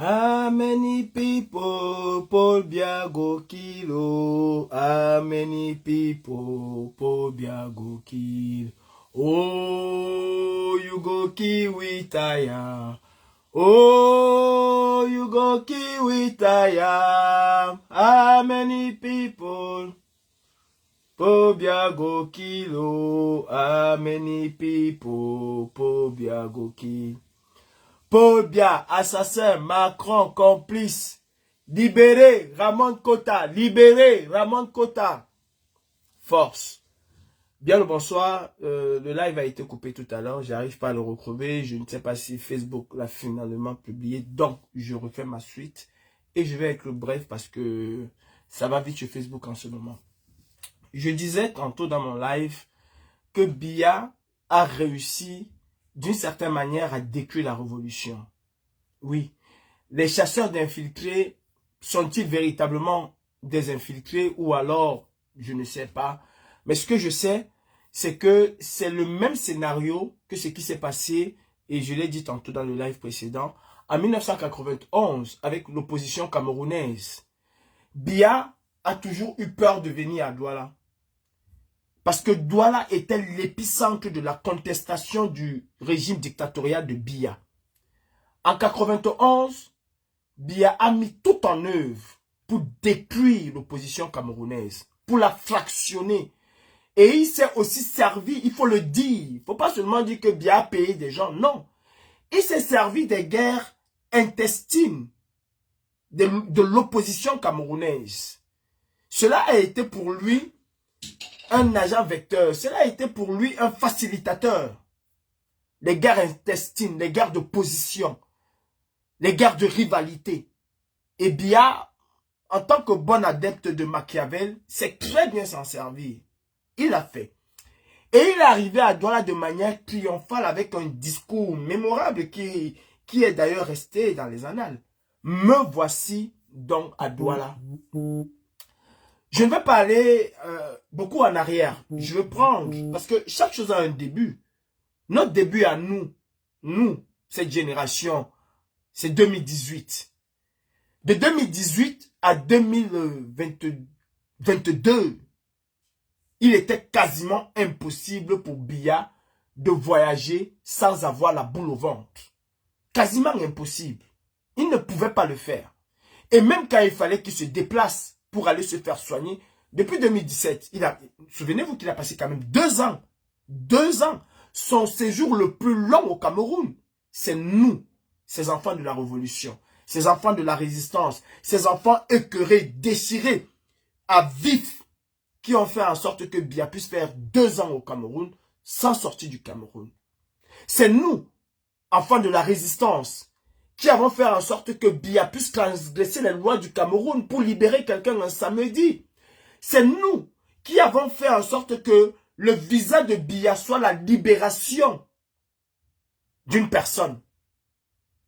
How many people Paul Biago kilo? How many people Paul Biago kill? Oh, you go kiwi tire. Oh, you go kiwi tire. How many people Paul Biago kilo? How many people Paul Biago kill? Paul Biya, assassin, Macron, complice. Libérez Ramon Kota. Libérez Ramon Kota. Force. Bien le bonsoir. Le live a été coupé tout à l'heure. J'arrive pas à le retrouver. Je ne sais pas si Facebook l'a finalement publié. Donc, je refais ma suite. Et je vais être bref parce que ça va vite sur Facebook en ce moment. Je disais tantôt dans mon live que Biya a réussi d'une certaine manière à détruire la révolution. Oui, les chasseurs d'infiltrés sont-ils véritablement des infiltrés ou alors, je ne sais pas. Mais ce que je sais, c'est que c'est le même scénario que ce qui s'est passé, et je l'ai dit tantôt dans le live précédent, en 1991 avec l'opposition camerounaise. Biya a toujours eu peur de venir à Douala. Parce que Douala était l'épicentre de la contestation du régime dictatorial de Biya. En 91, Biya a mis tout en œuvre pour détruire l'opposition camerounaise, pour la fractionner. Et il s'est aussi servi, il faut le dire, il ne faut pas seulement dire que Biya a payé des gens, non. Il s'est servi des guerres intestines de l'opposition camerounaise. Cela a été pour lui un agent vecteur, cela a été pour lui un facilitateur. Les guerres intestines, les guerres de position, les guerres de rivalité. Et Biya, en tant que bon adepte de Machiavel, sait très bien s'en servir. Il l'a fait. Et il est arrivé à Douala de manière triomphale avec un discours mémorable qui est d'ailleurs resté dans les annales. Me voici donc à Douala. Je ne vais pas aller beaucoup en arrière. Je vais prendre, parce que chaque chose a un début. Notre début à nous, cette génération, c'est 2018. De 2018 à 2022, il était quasiment impossible pour Biya de voyager sans avoir la boule au ventre. Quasiment impossible. Il ne pouvait pas le faire. Et même quand il fallait qu'il se déplace pour aller se faire soigner, depuis 2017, souvenez-vous qu'il a passé quand même 2 ans. 2 ans. Son séjour le plus long au Cameroun, c'est nous, ces enfants de la révolution, ces enfants de la résistance, ces enfants écœurés, déchirés, à vif, qui ont fait en sorte que Biya puisse faire 2 ans au Cameroun sans sortir du Cameroun. C'est nous, enfants de la résistance, qui avons fait en sorte que Biya puisse transgresser les lois du Cameroun pour libérer quelqu'un un samedi. C'est nous qui avons fait en sorte que le visa de Biya soit la libération d'une personne.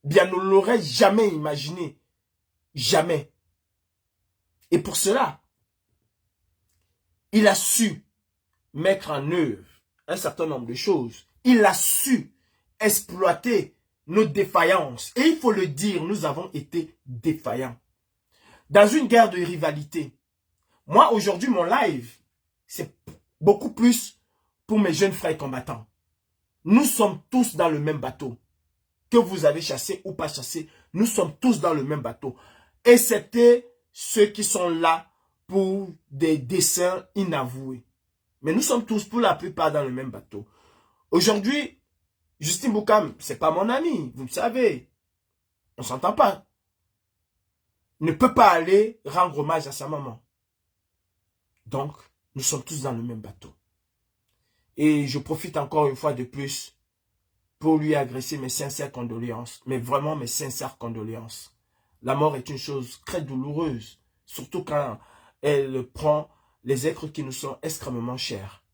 Biya ne l'aurait jamais imaginé. Jamais. Et pour cela, il a su mettre en œuvre un certain nombre de choses. Il a su exploiter nos défaillances. Et il faut le dire, nous avons été défaillants. Dans une guerre de rivalité. Moi, aujourd'hui, mon live, c'est beaucoup plus pour mes jeunes frères combattants. Nous sommes tous dans le même bateau. Que vous avez chassé ou pas chassé, nous sommes tous dans le même bateau. Excepté ceux qui sont là pour des desseins inavoués. Mais nous sommes tous pour la plupart dans le même bateau. Aujourd'hui, Justin Boukam, c'est pas mon ami, vous le savez. On s'entend pas. Ne peut pas aller rendre hommage à sa maman. Donc, nous sommes tous dans le même bateau. Et je profite encore une fois de plus pour lui adresser mes sincères condoléances. Mais vraiment mes sincères condoléances. La mort est une chose très douloureuse. Surtout quand elle prend les êtres qui nous sont extrêmement chers.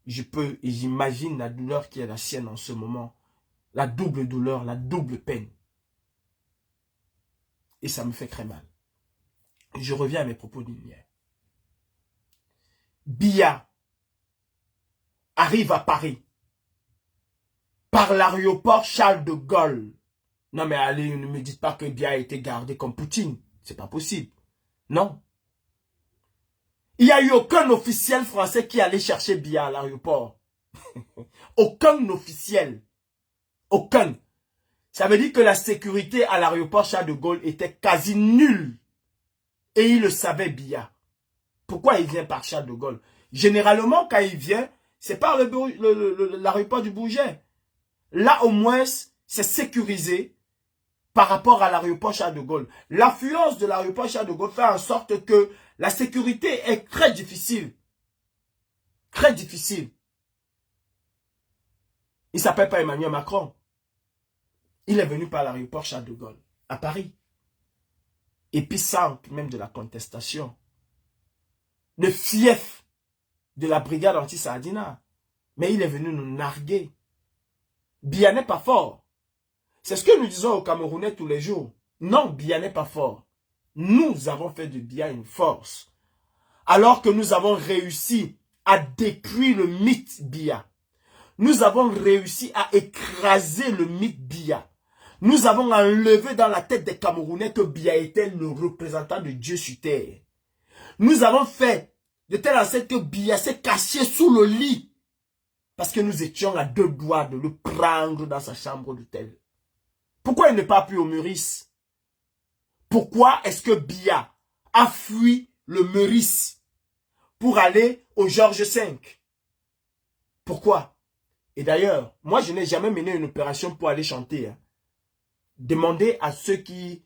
J'imagine la douleur qui est la sienne en ce moment. La double douleur, la double peine. Et ça me fait très mal. Je reviens à mes propos d'hier. Biya arrive à Paris par l'aéroport Charles de Gaulle Non, mais allez, ne me dites pas que Biya a été gardé comme Poutine. C'est pas possible. Non. Il n'y a eu aucun officiel français qui allait chercher Biya à l'aéroport. Aucun officiel. Aucun. Ça veut dire que la sécurité à l'aéroport Charles de Gaulle était quasi nulle. Et il le savait, Biya. Pourquoi il vient par Charles de Gaulle? Généralement, quand il vient, c'est par l'aéroport du Bourget. Là, au moins, c'est sécurisé par rapport à l'aéroport Charles de Gaulle. L'affluence de l'aéroport Charles de Gaulle fait en sorte que la sécurité est très difficile. Très difficile. Il ne s'appelle pas Emmanuel Macron. Il est venu par l'aéroport Charles de Gaulle, à Paris. Épicentre même de la contestation. Le fief de la brigade anti-Sardina. Mais il est venu nous narguer. Biya n'est pas fort. C'est ce que nous disons aux Camerounais tous les jours. Non, Biya n'est pas fort. Nous avons fait de Biya une force. Alors que nous avons réussi à détruire le mythe Biya. Nous avons réussi à écraser le mythe Biya. Nous avons enlevé dans la tête des Camerounais que Biya était le représentant de Dieu sur terre. Nous avons fait de telle sorte que Biya s'est caché sous le lit. Parce que nous étions à 2 doigts de le prendre dans sa chambre d'hôtel. Pourquoi il n'est pas plus au Meurice? Pourquoi est-ce que Biya a fui le Meurice pour aller au Georges V? Pourquoi? Et d'ailleurs, moi je n'ai jamais mené une opération pour aller chanter. Hein. Demandez à ceux qui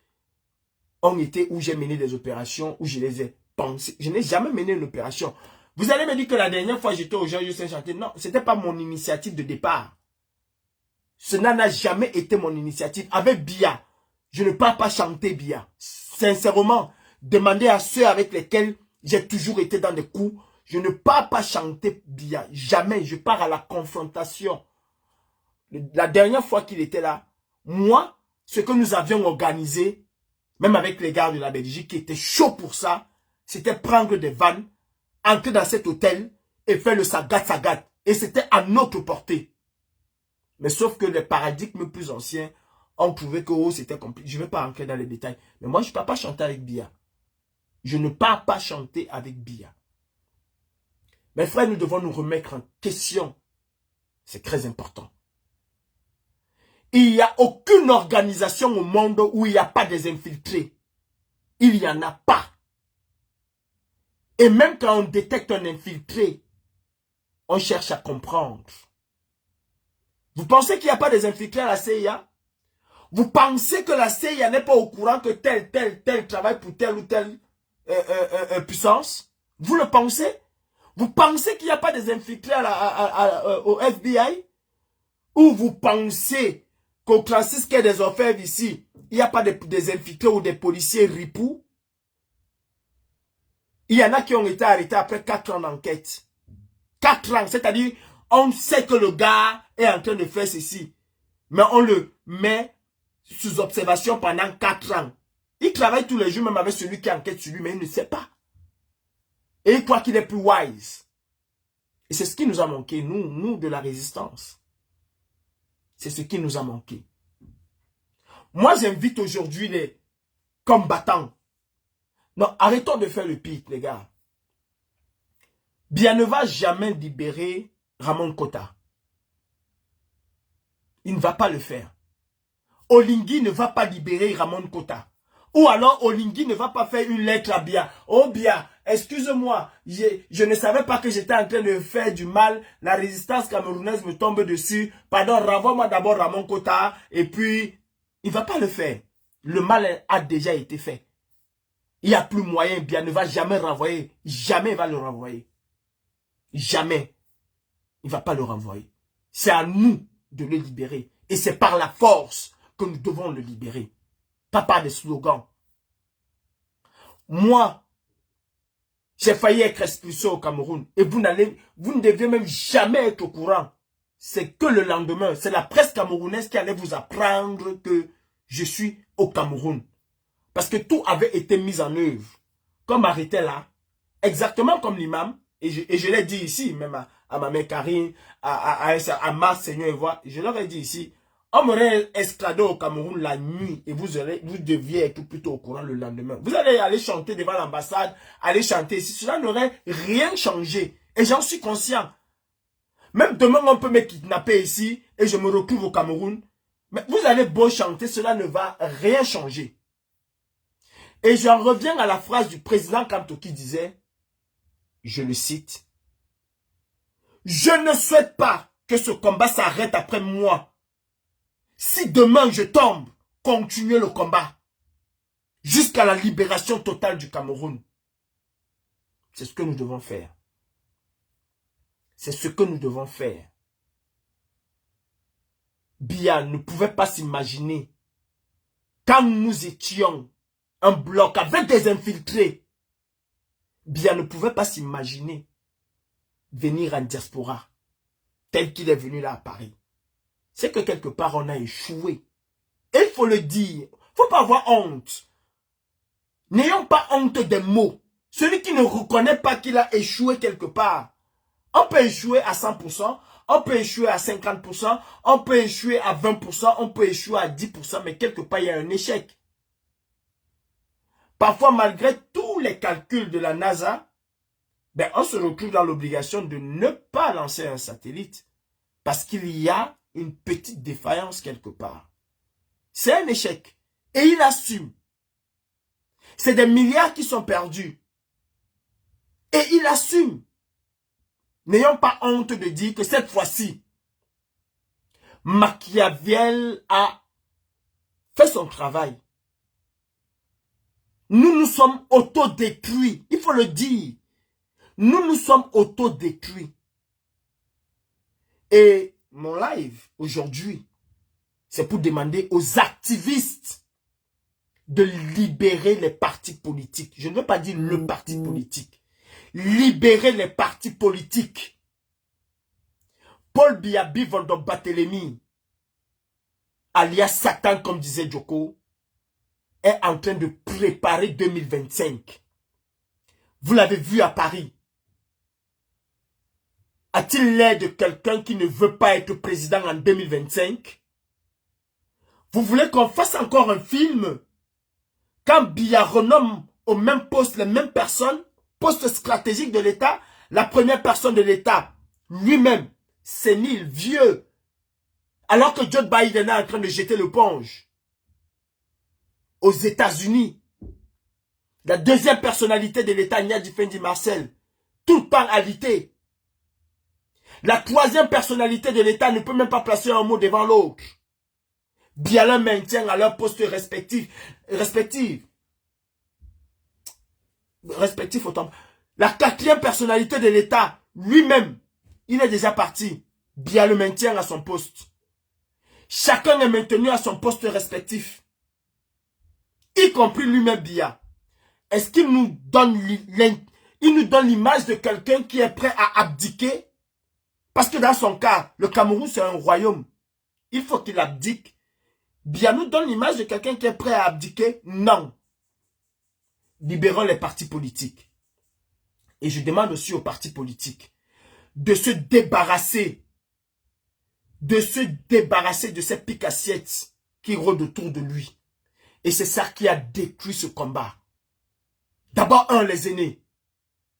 ont été où j'ai mené des opérations, où je les ai pensées. Je n'ai jamais mené une opération. Vous allez me dire que la dernière fois j'étais au Georges V chanter. Non, ce n'était pas mon initiative de départ. Cela n'a jamais été mon initiative. Avec Biya, je ne pars pas chanter Biya. Sincèrement, demandez à ceux avec lesquels j'ai toujours été dans des coups. Je ne pars pas chanter Biya. Jamais. Je pars à la confrontation. La dernière fois qu'il était là, moi, ce que nous avions organisé, même avec les gars de la Belgique qui étaient chauds pour ça, c'était prendre des vannes, entrer dans cet hôtel et faire le sagat. Et c'était à notre portée. Mais sauf que les paradigmes plus anciens ont trouvé que oh, c'était compliqué. Je ne vais pas rentrer dans les détails. Mais moi, je ne pars pas chanter avec Biya. Je ne pars pas chanter avec Biya. Mes frères, nous devons nous remettre en question. C'est très important. Il n'y a aucune organisation au monde où il n'y a pas des infiltrés. Il n'y en a pas. Et même quand on détecte un infiltré, on cherche à comprendre. Vous pensez qu'il n'y a pas des infiltrés à la CIA? Vous pensez que la CIA n'est pas au courant que tel travaille pour telle ou telle puissance? Vous le pensez? Vous pensez qu'il n'y a pas des infiltrés au FBI? Ou vous pensez qu'au Francis Quai des Orfèvres ici, il n'y a pas des infiltrés ou des policiers ripoux? Il y en a qui ont été arrêtés après 4 ans d'enquête. 4 ans, c'est-à-dire, on sait que le gars est en train de faire ceci. Mais on le met sous observation pendant 4 ans. Il travaille tous les jours même avec celui qui enquête sur lui, mais il ne sait pas. Et il croit qu'il est plus wise. Et c'est ce qui nous a manqué, nous de la résistance. C'est ce qui nous a manqué. Moi, j'invite aujourd'hui les combattants. Non, arrêtons de faire le pire, les gars. Biya ne va jamais libérer Ramon Kota. Il ne va pas le faire. Oligui ne va pas libérer Ramon Kota. Ou alors Oligui ne va pas faire une lettre à Biya. Oh Biya, excuse-moi, je ne savais pas que j'étais en train de faire du mal. La résistance camerounaise me tombe dessus. Pardon, renvoie-moi d'abord Ramon Kota. Et puis, il ne va pas le faire. Le mal a déjà été fait. Il n'y a plus moyen. Biya ne va jamais renvoyer. Jamais il va le renvoyer. Jamais. Il ne va pas le renvoyer. C'est à nous de le libérer. Et c'est par la force que nous devons le libérer. Pas par des slogans. Moi, j'ai failli être expulsé au Cameroun. Et vous ne deviez même jamais être au courant. C'est que le lendemain, c'est la presse camerounaise qui allait vous apprendre que je suis au Cameroun. Parce que tout avait été mis en œuvre. Comme arrêté là, exactement comme l'imam, et je l'ai dit ici, même à ma mère Karine, à Mars, Seigneur et Voix, je leur ai dit ici, On m'aurait escladé au Cameroun la nuit et vous deviez être plutôt au courant le lendemain. Vous allez aller chanter devant l'ambassade, aller chanter ici. Cela n'aurait rien changé. Et j'en suis conscient. Même demain, on peut me kidnapper ici et je me retrouve au Cameroun. Mais vous allez beau chanter, cela ne va rien changer. Et j'en reviens à la phrase du président Kamto qui disait, je le cite, « Je ne souhaite pas que ce combat s'arrête après moi. Si demain je tombe, continuez le combat jusqu'à la libération totale du Cameroun. » C'est ce que nous devons faire. C'est ce que nous devons faire. Biya ne pouvait pas s'imaginer, quand nous étions un bloc avec des infiltrés, Biya ne pouvait pas s'imaginer venir en diaspora, tel qu'il est venu là à Paris. C'est que quelque part on a échoué. Et il faut le dire, il ne faut pas avoir honte. N'ayons pas honte des mots. Celui qui ne reconnaît pas qu'il a échoué quelque part, on peut échouer à 100%, on peut échouer à 50%, on peut échouer à 20%, on peut échouer à 10%, mais quelque part il y a un échec. Parfois, malgré tous les calculs de la NASA, ben, on se retrouve dans l'obligation de ne pas lancer un satellite. Parce qu'il y a une petite défaillance quelque part. C'est un échec. Et il assume. C'est des milliards qui sont perdus. Et il assume. N'ayons pas honte de dire que cette fois-ci, Machiavel a fait son travail. Nous nous sommes autodétruits. Il faut le dire. Nous nous sommes autodétruits. Et mon live aujourd'hui, c'est pour demander aux activistes de libérer les partis politiques. Je ne veux pas dire le parti politique. Libérer les partis politiques. Paul Biya Bivol Barthélemy, alias Satan comme disait Joko, est en train de préparer 2025. Vous l'avez vu à Paris. A-t-il l'air de quelqu'un qui ne veut pas être président en 2025? Vous voulez qu'on fasse encore un film? Quand Biya renomme au même poste les mêmes personnes, poste stratégique de l'État, la première personne de l'État, lui-même, sénile, vieux, alors que Joe Biden est en train de jeter l'éponge. Aux États-Unis, la deuxième personnalité de l'État, Nia Fendi Marcel, tout le temps alité. La troisième personnalité de l'État ne peut même pas placer un mot devant l'autre. Biya le maintient à leur poste respectif. Autant. La quatrième personnalité de l'État, lui-même, il est déjà parti. Biya le maintient à son poste. Chacun est maintenu à son poste respectif. Y compris lui-même Biya. Est-ce qu'il nous donne l'image de quelqu'un qui est prêt à abdiquer? Parce que dans son cas, le Cameroun c'est un royaume. Il faut qu'il abdique. Biya nous donne l'image de quelqu'un qui est prêt à abdiquer? Non. Libérons les partis politiques. Et je demande aussi aux partis politiques de se débarrasser de ces piques-assiettes qui rôdent autour de lui. Et c'est ça qui a détruit ce combat. D'abord, les aînés.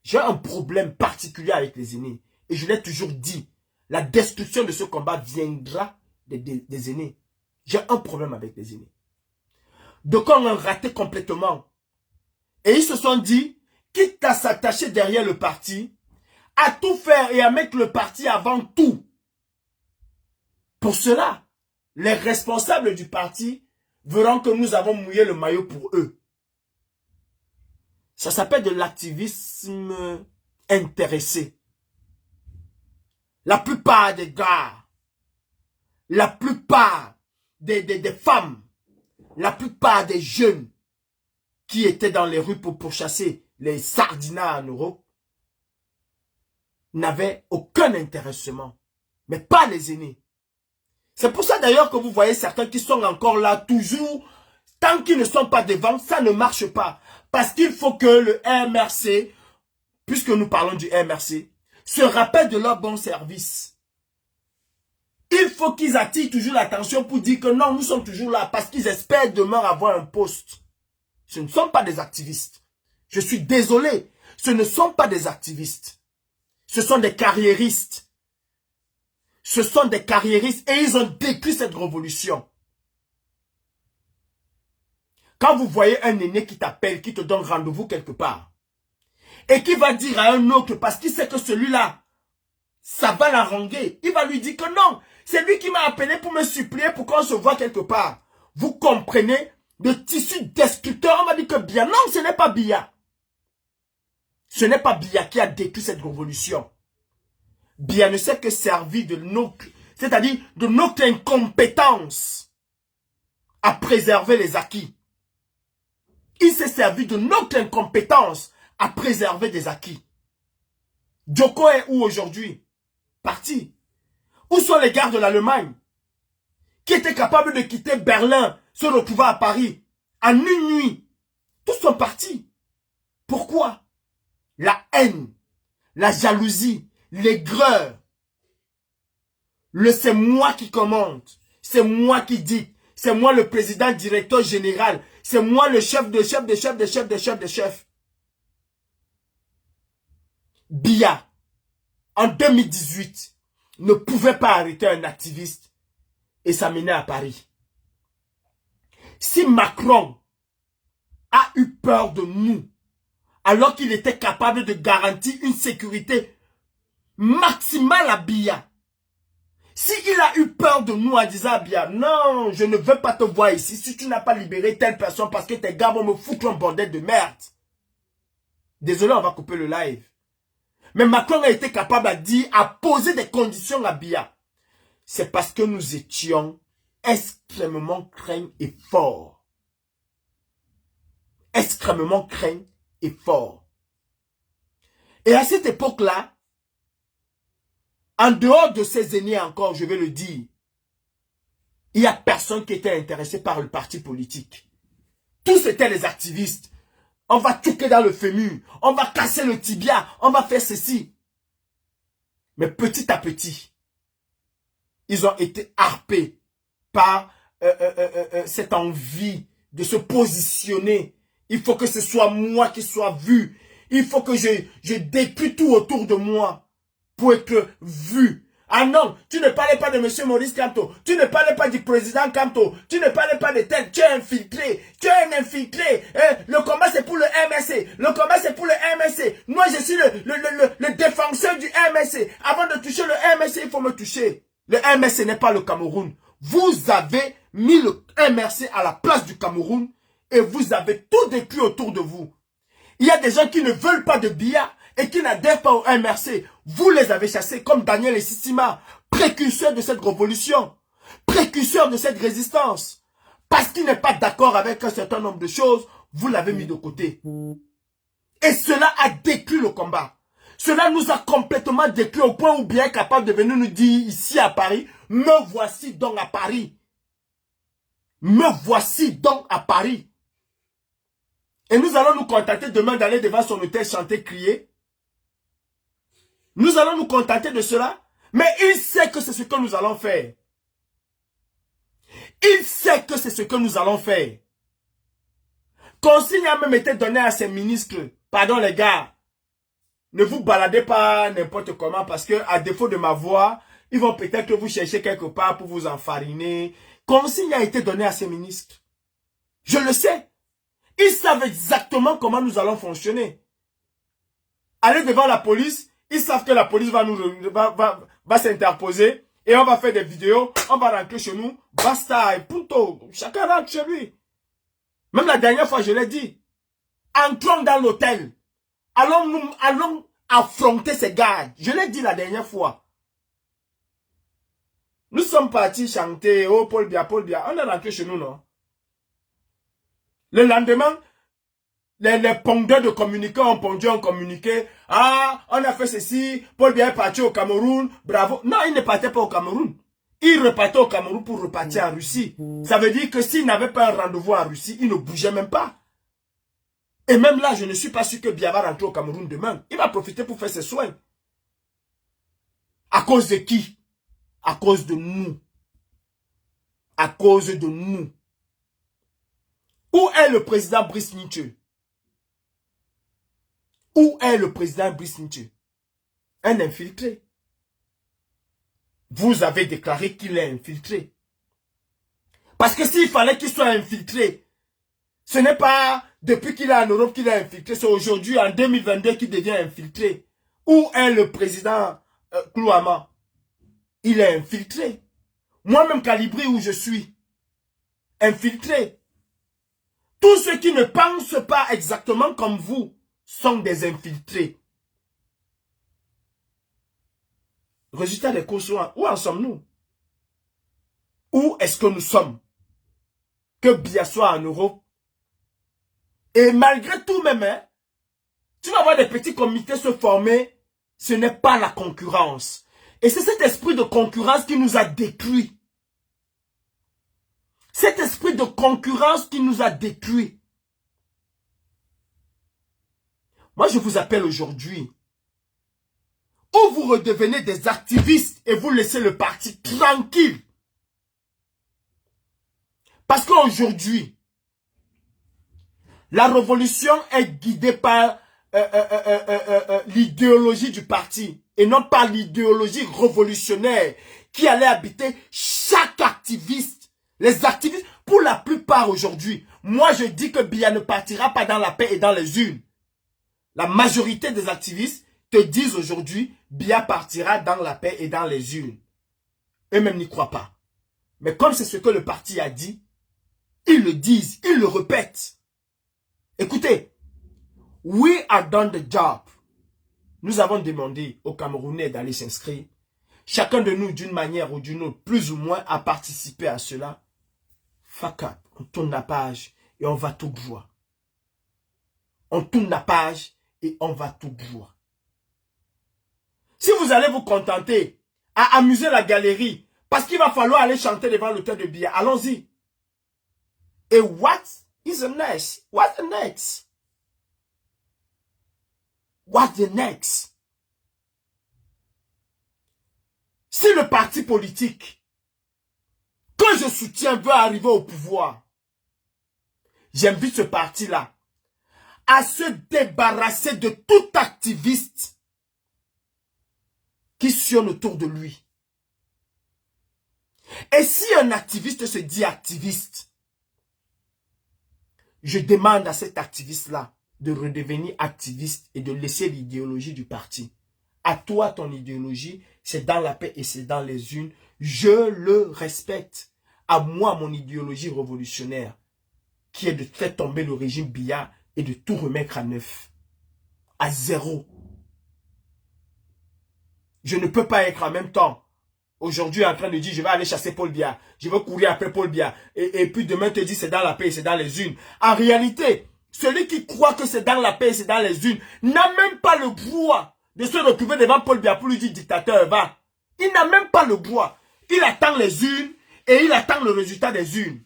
J'ai un problème particulier avec les aînés. Et je l'ai toujours dit, la destruction de ce combat viendra des aînés. J'ai un problème avec les aînés. Donc on a raté complètement. Et ils se sont dit, quitte à s'attacher derrière le parti, à tout faire et à mettre le parti avant tout. Pour cela, les responsables du parti verront que nous avons mouillé le maillot pour eux. Ça s'appelle de l'activisme intéressé. La plupart des gars, la plupart des femmes, la plupart des jeunes qui étaient dans les rues pour pourchasser les sardinats en Europe n'avaient aucun intéressement. Mais pas les aînés. C'est pour ça d'ailleurs que vous voyez certains qui sont encore là toujours. Tant qu'ils ne sont pas devant, ça ne marche pas. Parce qu'il faut que le MRC, puisque nous parlons du MRC, se rappelle de leur bon service. Il faut qu'ils attirent toujours l'attention pour dire que non, nous sommes toujours là parce qu'ils espèrent demain avoir un poste. Ce ne sont pas des activistes. Je suis désolé. Ce ne sont pas des activistes. Ce sont des carriéristes. Ce sont des carriéristes et ils ont détruit cette révolution. Quand vous voyez un aîné qui t'appelle, qui te donne rendez-vous quelque part, et qui va dire à un autre, parce qu'il sait que celui-là, ça va l'haranguer, il va lui dire que non, c'est lui qui m'a appelé pour me supplier pour qu'on se voit quelque part. Vous comprenez? Le tissu destructeur, on va dire que Biya, non, ce n'est pas Biya. Ce n'est pas Biya qui a détruit cette révolution. Biya ne s'est que servi de notre, c'est-à-dire de notre incompétence à préserver les acquis. Il s'est servi de notre incompétence à préserver des acquis. Djoko est où aujourd'hui? Parti. Où sont les gars de l'Allemagne qui étaient capables de quitter Berlin, se retrouver à Paris en une nuit? Tous sont partis. Pourquoi? La haine, la jalousie, l'aigreur. C'est moi qui commande. C'est moi qui dis. C'est moi le président directeur général. C'est moi le chef de chef de chef de chef de chef de chef. Biya, en 2018, ne pouvait pas arrêter un activiste et s'amener à Paris. Si Macron a eu peur de nous, alors qu'il était capable de garantir une sécurité maximale à Biya, s'il a eu peur de nous en disant à Biya, non, je ne veux pas te voir ici si tu n'as pas libéré telle personne parce que tes gars vont me foutre un bordel de merde. Désolé, on va couper le live. Mais Macron a été capable à dire, à poser des conditions à Biya. C'est parce que nous étions extrêmement craints et forts. Extrêmement craints et forts. Et à cette époque-là, en dehors de ces aînés encore, je vais le dire, il n'y a personne qui était intéressé par le parti politique. Tous étaient les activistes. On va touquer dans le fémur, on va casser le tibia, on va faire ceci. Mais petit à petit, ils ont été harpés par cette envie de se positionner. Il faut que ce soit moi qui soit vu. Il faut que je détruis tout autour de moi pour être vu. Ah non, tu ne parlais pas de M. Maurice Kamto, tu ne parlais pas du président Kamto, tu ne parlais pas de tel, tu es infiltré, tu es un infiltré. Le combat c'est pour le MSC, le combat c'est pour le MSC. Moi je suis le défenseur du MSC. Avant de toucher le MSC, il faut me toucher. Le MSC n'est pas le Cameroun. Vous avez mis le MRC à la place du Cameroun et vous avez tout détruit autour de vous. Il y a des gens qui ne veulent pas de Biya et qui n'adhèrent pas au MRC. Vous les avez chassés comme Daniel Sissima, précurseur de cette révolution, précurseur de cette résistance. Parce qu'il n'est pas d'accord avec un certain nombre de choses, vous l'avez mis de côté. Et cela a détruit le combat. Cela nous a complètement détruit au point où Biya est capable de venir nous dire ici à Paris, me voici donc à Paris. Me voici donc à Paris. Et nous allons nous contenter demain d'aller devant son hôtel chanter, crier. Nous allons nous contenter de cela. Mais il sait que c'est ce que nous allons faire. Il sait que c'est ce que nous allons faire. Consigne a même été donnée à ses ministres. Pardon les gars. Ne vous baladez pas n'importe comment parce que à défaut de ma voix, ils vont peut-être vous chercher quelque part pour vous enfariner. Consigne a été donnée à ses ministres. Je le sais. Ils savent exactement comment nous allons fonctionner. Aller devant la police, ils savent que la police va s'interposer et on va faire des vidéos, on va rentrer chez nous, basta, et punto, chacun rentre chez lui. Même la dernière fois, je l'ai dit, entrons dans l'hôtel, allons affronter ces gars. Je l'ai dit la dernière fois. Nous sommes partis chanter, oh Paul Biya, on est rentré chez nous, non? Le lendemain, les pondeurs de communiqués ont pondu un communiqué. Ah, on a fait ceci, Paul Biya est parti au Cameroun, bravo. Non, il ne partait pas au Cameroun. Il repartait au Cameroun pour repartir en Russie. Ça veut dire que s'il n'avait pas un rendez-vous en Russie, il ne bougeait même pas. Et même là, je ne suis pas sûr que Biya va rentrer au Cameroun demain. Il va profiter pour faire ses soins. À cause de qui? À cause de nous. À cause de nous. Où est le président Brice Nietzsche? Où est le président Brice Nietzsche? Un infiltré. Vous avez déclaré qu'il est infiltré. Parce que s'il fallait qu'il soit infiltré, ce n'est pas depuis qu'il est en Europe qu'il est infiltré, c'est aujourd'hui, en 2022, qu'il devient infiltré. Où est le président Klouama? Il est infiltré. Moi-même, Calibri, où je suis, infiltré. Tous ceux qui ne pensent pas exactement comme vous sont des infiltrés. Résultat des courses, où en sommes-nous? Où est-ce que nous sommes? Que Biya soit en Europe. Et malgré tout même, hein, tu vas voir des petits comités se former, ce n'est pas la concurrence. Et c'est cet esprit de concurrence qui nous a détruits. Cet esprit de concurrence qui nous a détruits. Moi, je vous appelle aujourd'hui. Ou vous redevenez des activistes et vous laissez le parti tranquille. Parce qu'aujourd'hui, la révolution est guidée par l'idéologie du parti et non par l'idéologie révolutionnaire qui allait habiter chaque activiste. Les activistes, pour la plupart aujourd'hui, moi je dis que Biya ne partira pas dans la paix et dans les urnes. La majorité des activistes te disent aujourd'hui, Biya partira dans la paix et dans les urnes. Eux-mêmes n'y croient pas. Mais comme c'est ce que le parti a dit, ils le disent, ils le répètent. Écoutez, we are done the job. Nous avons demandé aux Camerounais d'aller s'inscrire. Chacun de nous, d'une manière ou d'une autre, plus ou moins, a participé à cela. Fuck up. On tourne la page et on va tout droit. On tourne la page et on va tout droit. Si vous allez vous contenter à amuser la galerie, parce qu'il va falloir aller chanter devant l'autel de Biya, allons-y. Et what is the next? What's the next? What's the next? Si le parti politique que je soutiens veut arriver au pouvoir, j'invite ce parti-là à se débarrasser de tout activiste qui sionne autour de lui. Et si un activiste se dit activiste, je demande à cet activiste-là de redevenir activiste et de laisser l'idéologie du parti. À toi, ton idéologie, c'est dans la paix et c'est dans les urnes. Je le respecte. À moi, mon idéologie révolutionnaire, qui est de faire tomber le régime Biya et de tout remettre à neuf. À zéro. Je ne peux pas être en même temps aujourd'hui en train de dire je vais aller chasser Paul Biya, je vais courir après Paul Biya, et puis demain te dit c'est dans la paix, c'est dans les urnes. En réalité, celui qui croit que c'est dans la paix, c'est dans les urnes, n'a même pas le droit de se retrouver devant Paul Biya pour lui dire dictateur, va. Il n'a même pas le droit. Il attend les urnes et il attend le résultat des urnes.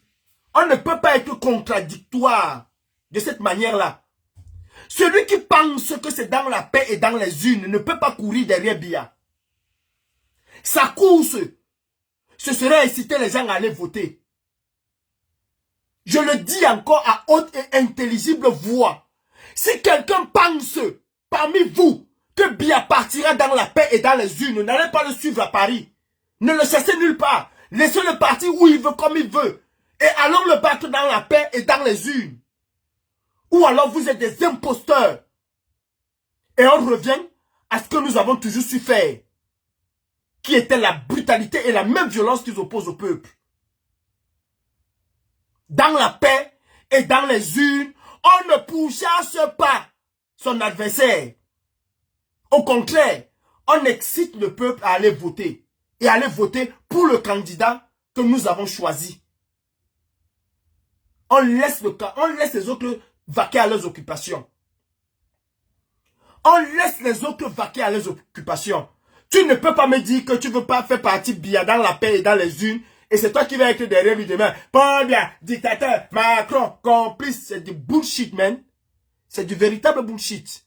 On ne peut pas être contradictoire de cette manière-là. Celui qui pense que c'est dans la paix et dans les urnes ne peut pas courir derrière Biya. Sa course, ce serait inciter les gens à aller voter. Je le dis encore à haute et intelligible voix. Si quelqu'un pense parmi vous que Biya partira dans la paix et dans les urnes, n'allez pas le suivre à Paris. Ne le chassez nulle part. Laissez-le partir où il veut, comme il veut. Et allons le battre dans la paix et dans les urnes. Ou alors vous êtes des imposteurs. Et on revient à ce que nous avons toujours su faire, qui était la brutalité et la même violence qu'ils opposent au peuple. Dans la paix et dans les urnes, on ne pourchasse pas son adversaire. Au contraire, on excite le peuple à aller voter. Et à aller voter pour le candidat que nous avons choisi. On laisse les autres vaquer à leurs occupations. On laisse les autres vaquer à leurs occupations. Tu ne peux pas me dire que tu ne veux pas faire partie Biya dans la paix et dans les urnes. Et c'est toi qui vas être derrière lui demain. Paul Biya, dictateur, Macron, complice. C'est du bullshit, man. C'est du véritable bullshit.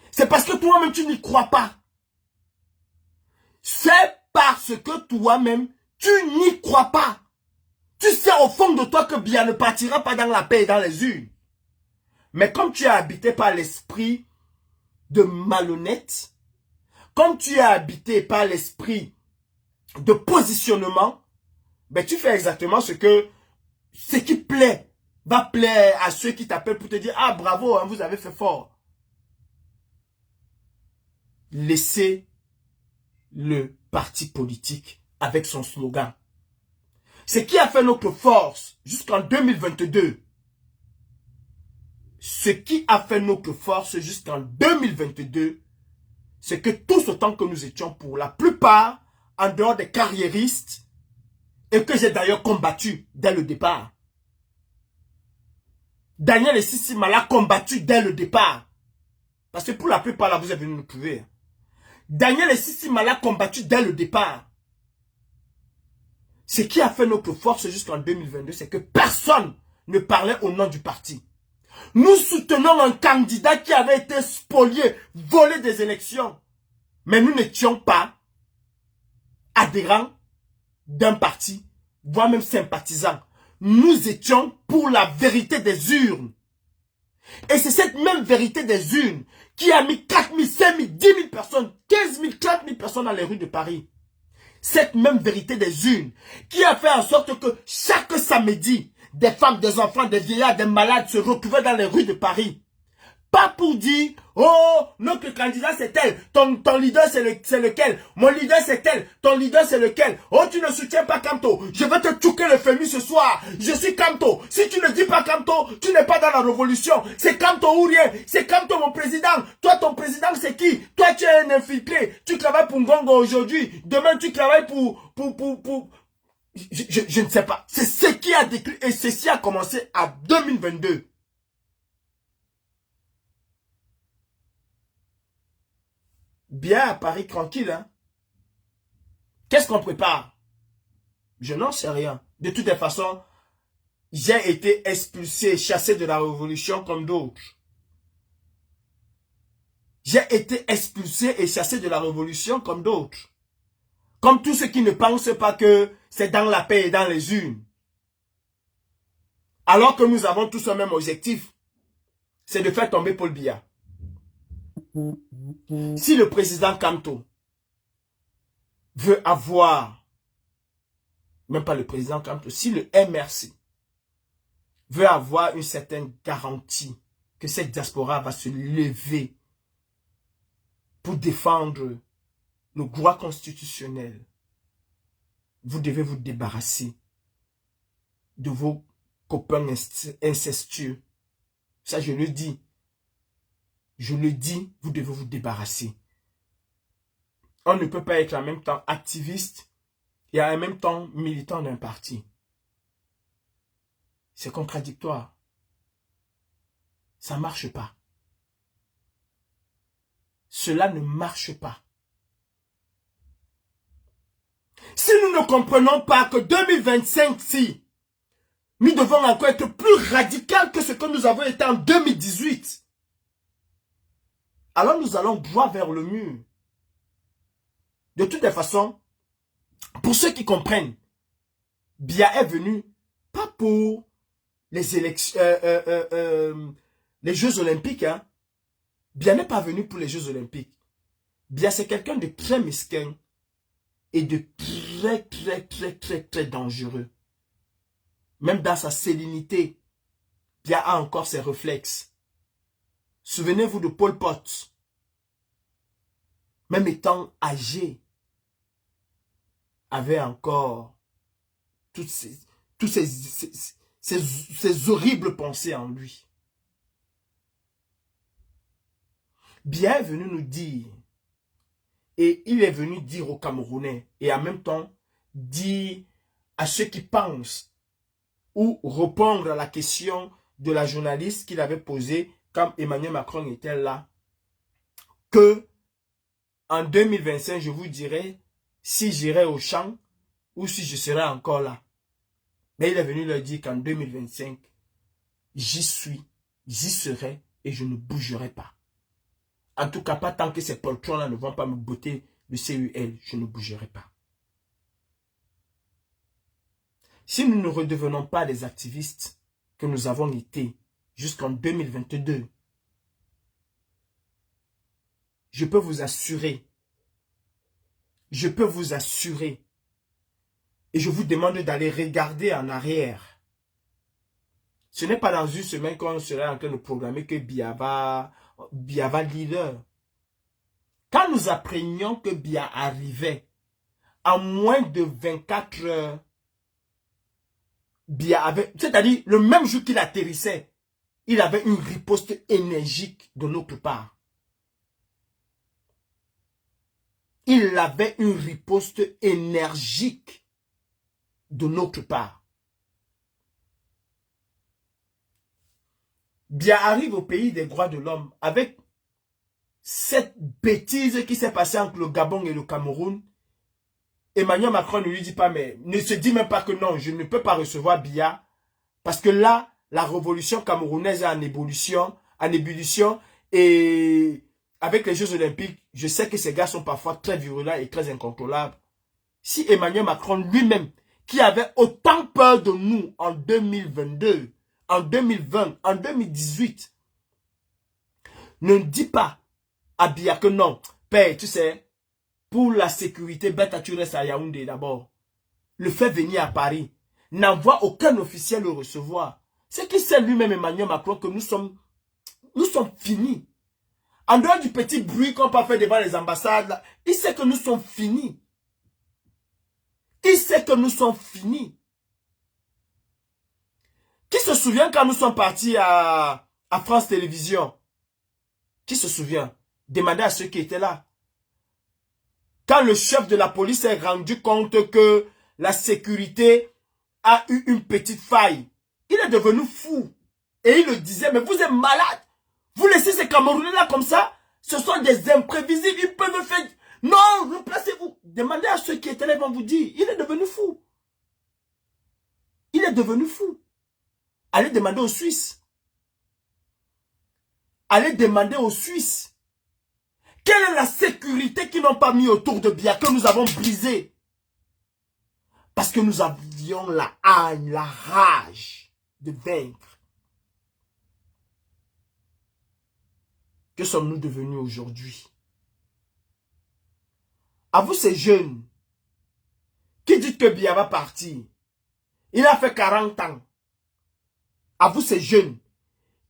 C'est parce que toi-même tu n'y crois pas. C'est parce que toi-même, tu n'y crois pas. Tu sais au fond de toi que Biya ne partira pas dans la paix et dans les urnes. Mais comme tu es habité par l'esprit de malhonnête, comme tu es habité par l'esprit de positionnement, ben tu fais exactement ce qui plaît, va plaire à ceux qui t'appellent pour te dire « Ah, bravo, hein, vous avez fait fort. » Laissez le parti politique avec son slogan. Ce qui a fait notre force jusqu'en 2022, ce qui a fait notre force jusqu'en 2022, c'est que tout ce temps que nous étions pour la plupart en dehors des carriéristes, et que j'ai d'ailleurs combattu dès le départ. Daniel et Sissi l'a combattu dès le départ. Parce que pour la plupart, là, vous êtes venus nous trouver. Daniel et Sissi l'a combattu dès le départ. Ce qui a fait notre force jusqu'en 2022, c'est que personne ne parlait au nom du parti. Nous soutenons un candidat qui avait été spolié, volé des élections. Mais nous n'étions pas adhérents d'un parti, voire même sympathisants. Nous étions pour la vérité des urnes. Et c'est cette même vérité des urnes qui a mis 4 000, 5 000, 10 000 personnes, 15 000, 30 000 personnes dans les rues de Paris. Cette même vérité des urnes qui a fait en sorte que chaque samedi, des femmes, des enfants, des vieillards, des malades se retrouvaient dans les rues de Paris. Pas pour dire, oh, notre candidat c'est tel, ton leader c'est lequel, mon leader c'est tel, ton leader c'est lequel, oh tu ne soutiens pas Kamto, je vais te tchouquer le fémis ce soir, je suis Kamto, si tu ne dis pas Kamto, tu n'es pas dans la révolution, c'est Kamto ou rien, c'est Kamto mon président, toi ton président c'est qui, toi tu es un infiltré, tu travailles pour Ngongo aujourd'hui, demain tu travailles pour je ne sais pas, c'est ce qui a décrit, et ceci a commencé en 2022. Bien à Paris, tranquille, hein. Qu'est-ce qu'on prépare? Je n'en sais rien. De toutes les façons, j'ai été expulsé, chassé de la révolution comme d'autres. J'ai été expulsé et chassé de la révolution comme d'autres. Comme tous ceux qui ne pensent pas que c'est dans la paix et dans les urnes. Alors que nous avons tous un même objectif. C'est de faire tomber Paul Biya. Si le président Kamto veut avoir, même pas le président Kamto, si le MRC veut avoir une certaine garantie que cette diaspora va se lever pour défendre le droit constitutionnel, vous devez vous débarrasser de vos copains incestueux. Ça, je le dis. Je le dis, vous devez vous débarrasser. On ne peut pas être en même temps activiste et en même temps militant d'un parti. C'est contradictoire. Ça ne marche pas. Cela ne marche pas. Si nous ne comprenons pas que 2025, si nous devons encore être plus radicaux que ce que nous avons été en 2018, alors nous allons droit vers le mur. De toutes les façons, pour ceux qui comprennent, Biya est venu pas pour les élections, les Jeux Olympiques. Hein. Biya n'est pas venu pour les Jeux Olympiques. Biya c'est quelqu'un de très mesquin et de très dangereux. Même dans sa sérénité, Biya a encore ses réflexes. Souvenez-vous de Pol Pot. Même étant âgé, avait encore toutes ces horribles pensées en lui. Biya est venu nous dire, et il est venu dire aux Camerounais, et en même temps dire à ceux qui pensent, ou répondre à la question de la journaliste qu'il avait posée quand Emmanuel Macron était là, que en 2025, je vous dirai si j'irai au champ ou si je serai encore là. Mais il est venu leur dire qu'en 2025, j'y suis, j'y serai et je ne bougerai pas. En tout cas, pas tant que ces poltrons-là ne vont pas me botter le CUL, je ne bougerai pas. Si nous ne redevenons pas des activistes que nous avons été jusqu'en 2022, je peux vous assurer, et je vous demande d'aller regarder en arrière. Ce n'est pas dans une semaine qu'on sera en train de programmer que Biya va leader. Quand nous apprenions que Biya arrivait, en moins de 24 heures, Biya avait, c'est-à-dire le même jour qu'il atterrissait, il avait une riposte énergique de notre part. Il avait une riposte énergique de notre part. Biya arrive au pays des droits de l'homme avec cette bêtise qui s'est passée entre le Gabon et le Cameroun. Emmanuel Macron ne lui dit pas, mais ne se dit même pas que non, je ne peux pas recevoir Biya. Parce que là, la révolution camerounaise est en ébullition, et avec les Jeux Olympiques, je sais que ces gars sont parfois très virulents et très incontrôlables. Si Emmanuel Macron lui-même, qui avait autant peur de nous en 2022, en 2020, en 2018, ne dit pas à Biya que non, père, tu sais, pour la sécurité, Beta, tu restes à Yaoundé d'abord. Le fait venir à Paris, n'envoie aucun officiel le recevoir. C'est qu'il sait lui-même, Emmanuel Macron, que nous sommes finis. En dehors du petit bruit qu'on peut faire devant les ambassades, là, il sait que nous sommes finis. Il sait que nous sommes finis. Qui se souvient quand nous sommes partis à France Télévisions? Qui se souvient? Demandez à ceux qui étaient là. Quand le chef de la police s'est rendu compte que la sécurité a eu une petite faille, il est devenu fou. Et il le disait, mais vous êtes malade. Vous laissez ces Camerounais là comme ça? Ce sont des imprévisibles, ils peuvent faire... Non, replacez-vous. Demandez à ceux qui étaient là, ils vont vous dire, il est devenu fou. Il est devenu fou. Allez demander aux Suisses. Allez demander aux Suisses. Quelle est la sécurité qu'ils n'ont pas mis autour de Biya, que nous avons brisé? Parce que nous avions la haine, la rage de vaincre. Que sommes-nous devenus aujourd'hui? À vous ces jeunes qui dites que Biya va partir. Il a fait 40 ans. À vous ces jeunes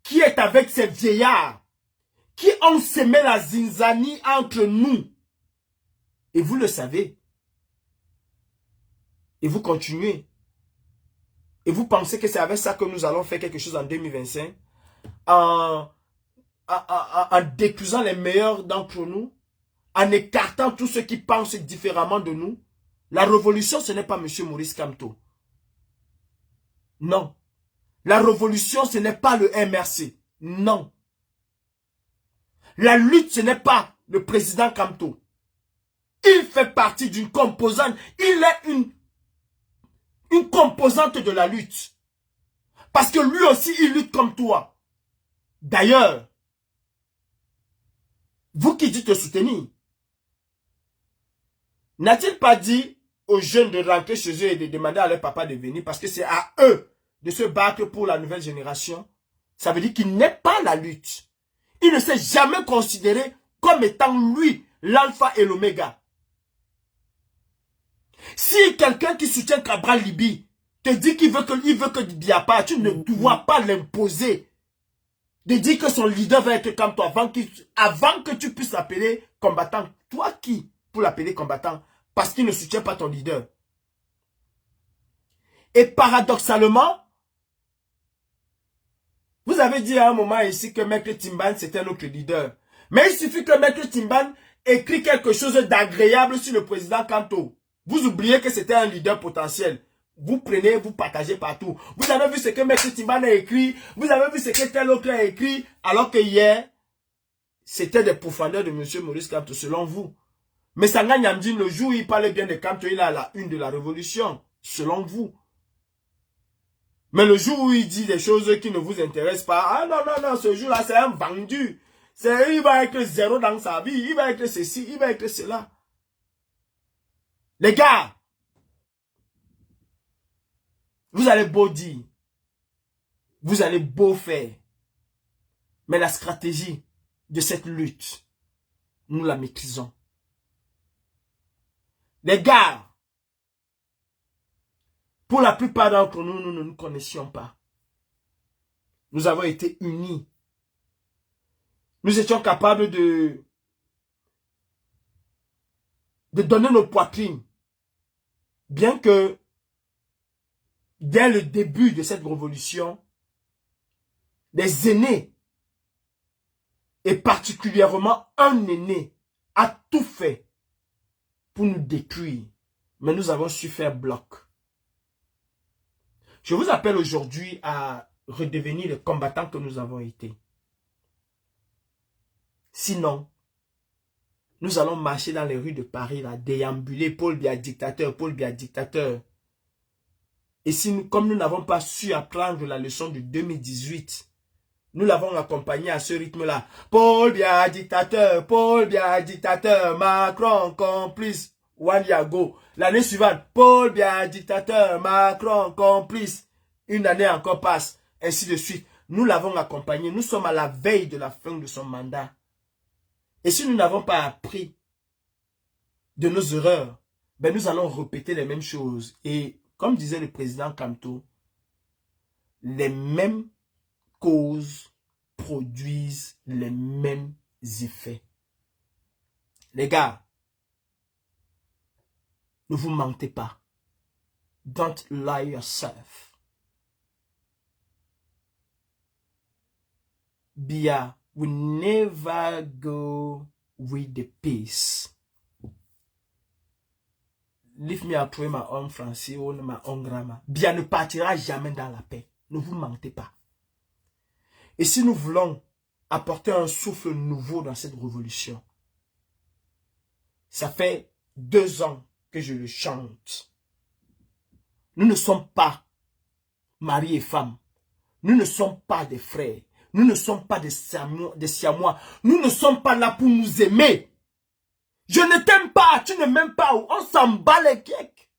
qui êtes avec ces vieillards qui ont semé la zinzanie entre nous. Et vous le savez. Et vous continuez. Et vous pensez que c'est avec ça que nous allons faire quelque chose en 2025? En décusant les meilleurs d'entre nous? En écartant tous ceux qui pensent différemment de nous? La révolution, ce n'est pas M. Maurice Kamto. Non. La révolution, ce n'est pas le MRC. Non. La lutte, ce n'est pas le président Kamto. Il fait partie d'une composante. Il est une composante de la lutte. Parce que lui aussi, il lutte comme toi. D'ailleurs, vous qui dites le soutenir, n'a-t-il pas dit aux jeunes de rentrer chez eux et de demander à leur papa de venir parce que c'est à eux de se battre pour la nouvelle génération? Ça veut dire qu'il n'est pas la lutte. Il ne s'est jamais considéré comme étant lui, l'alpha et l'oméga. Si quelqu'un qui soutient Cabral Libi te dit qu'il veut que Biya parte, tu ne dois pas l'imposer. De dire que son leader va être comme toi avant que tu puisses l'appeler combattant. Toi qui pour l'appeler combattant? Parce qu'il ne soutient pas ton leader. Et paradoxalement, vous avez dit à un moment ici que Maître Timban c'était notre leader. Mais il suffit que Maître Timban écrit quelque chose d'agréable sur le président Kamto. Vous oubliez que c'était un leader potentiel. Vous prenez, vous partagez partout. Vous avez vu ce que Maître Timban a écrit. Vous avez vu ce que tel autre a écrit. Alors que hier, c'était des profondeurs de M. Maurice Kamto, selon vous. Mais Sanga Nyamdine, le jour où il parlait bien de Kamto, il est à la une de la révolution, selon vous. Mais le jour où il dit des choses qui ne vous intéressent pas, ah non, non, non, ce jour-là, c'est un vendu. Il va être zéro dans sa vie, il va être ceci, il va être cela. Les gars, Vous allez beau dire, vous allez beau faire, mais la stratégie de cette lutte, nous la maîtrisons. Les gars, pour la plupart d'entre nous, nous ne nous connaissions pas. Nous avons été unis. Nous étions capables de donner nos poitrines. Bien que, dès le début de cette révolution, les aînés, et particulièrement un aîné, a tout fait pour nous détruire. Mais nous avons su faire bloc. Je vous appelle aujourd'hui à redevenir les combattants que nous avons été. Sinon, nous allons marcher dans les rues de Paris, là, déambuler, Paul Biya dictateur, Paul Biya dictateur. Et si nous, comme nous n'avons pas su apprendre la leçon de 2018, nous l'avons accompagné à ce rythme-là. Paul Biya dictateur, Macron complice, one year ago. L'année suivante, Paul Biya dictateur, Macron complice. Une année encore passe, ainsi de suite. Nous l'avons accompagné, nous sommes à la veille de la fin de son mandat. Et si nous n'avons pas appris de nos erreurs, ben nous allons répéter les mêmes choses. Et comme disait le président Kamto, les mêmes causes produisent les mêmes effets. Les gars, ne vous mentez pas. Don't lie yourself. Biya will never go with the peace. Leave me approve my own français ou my own grammar. Biya ne partira jamais dans la paix. Ne vous mentez pas. Et si nous voulons apporter un souffle nouveau dans cette révolution, ça fait 2 ans que je le chante. Nous ne sommes pas mari et femme. Nous ne sommes pas des frères. Nous ne sommes pas des siamois. Nous ne sommes pas là pour nous aimer. Je ne t'aime pas, tu ne m'aimes pas. On s'en bat les cakes.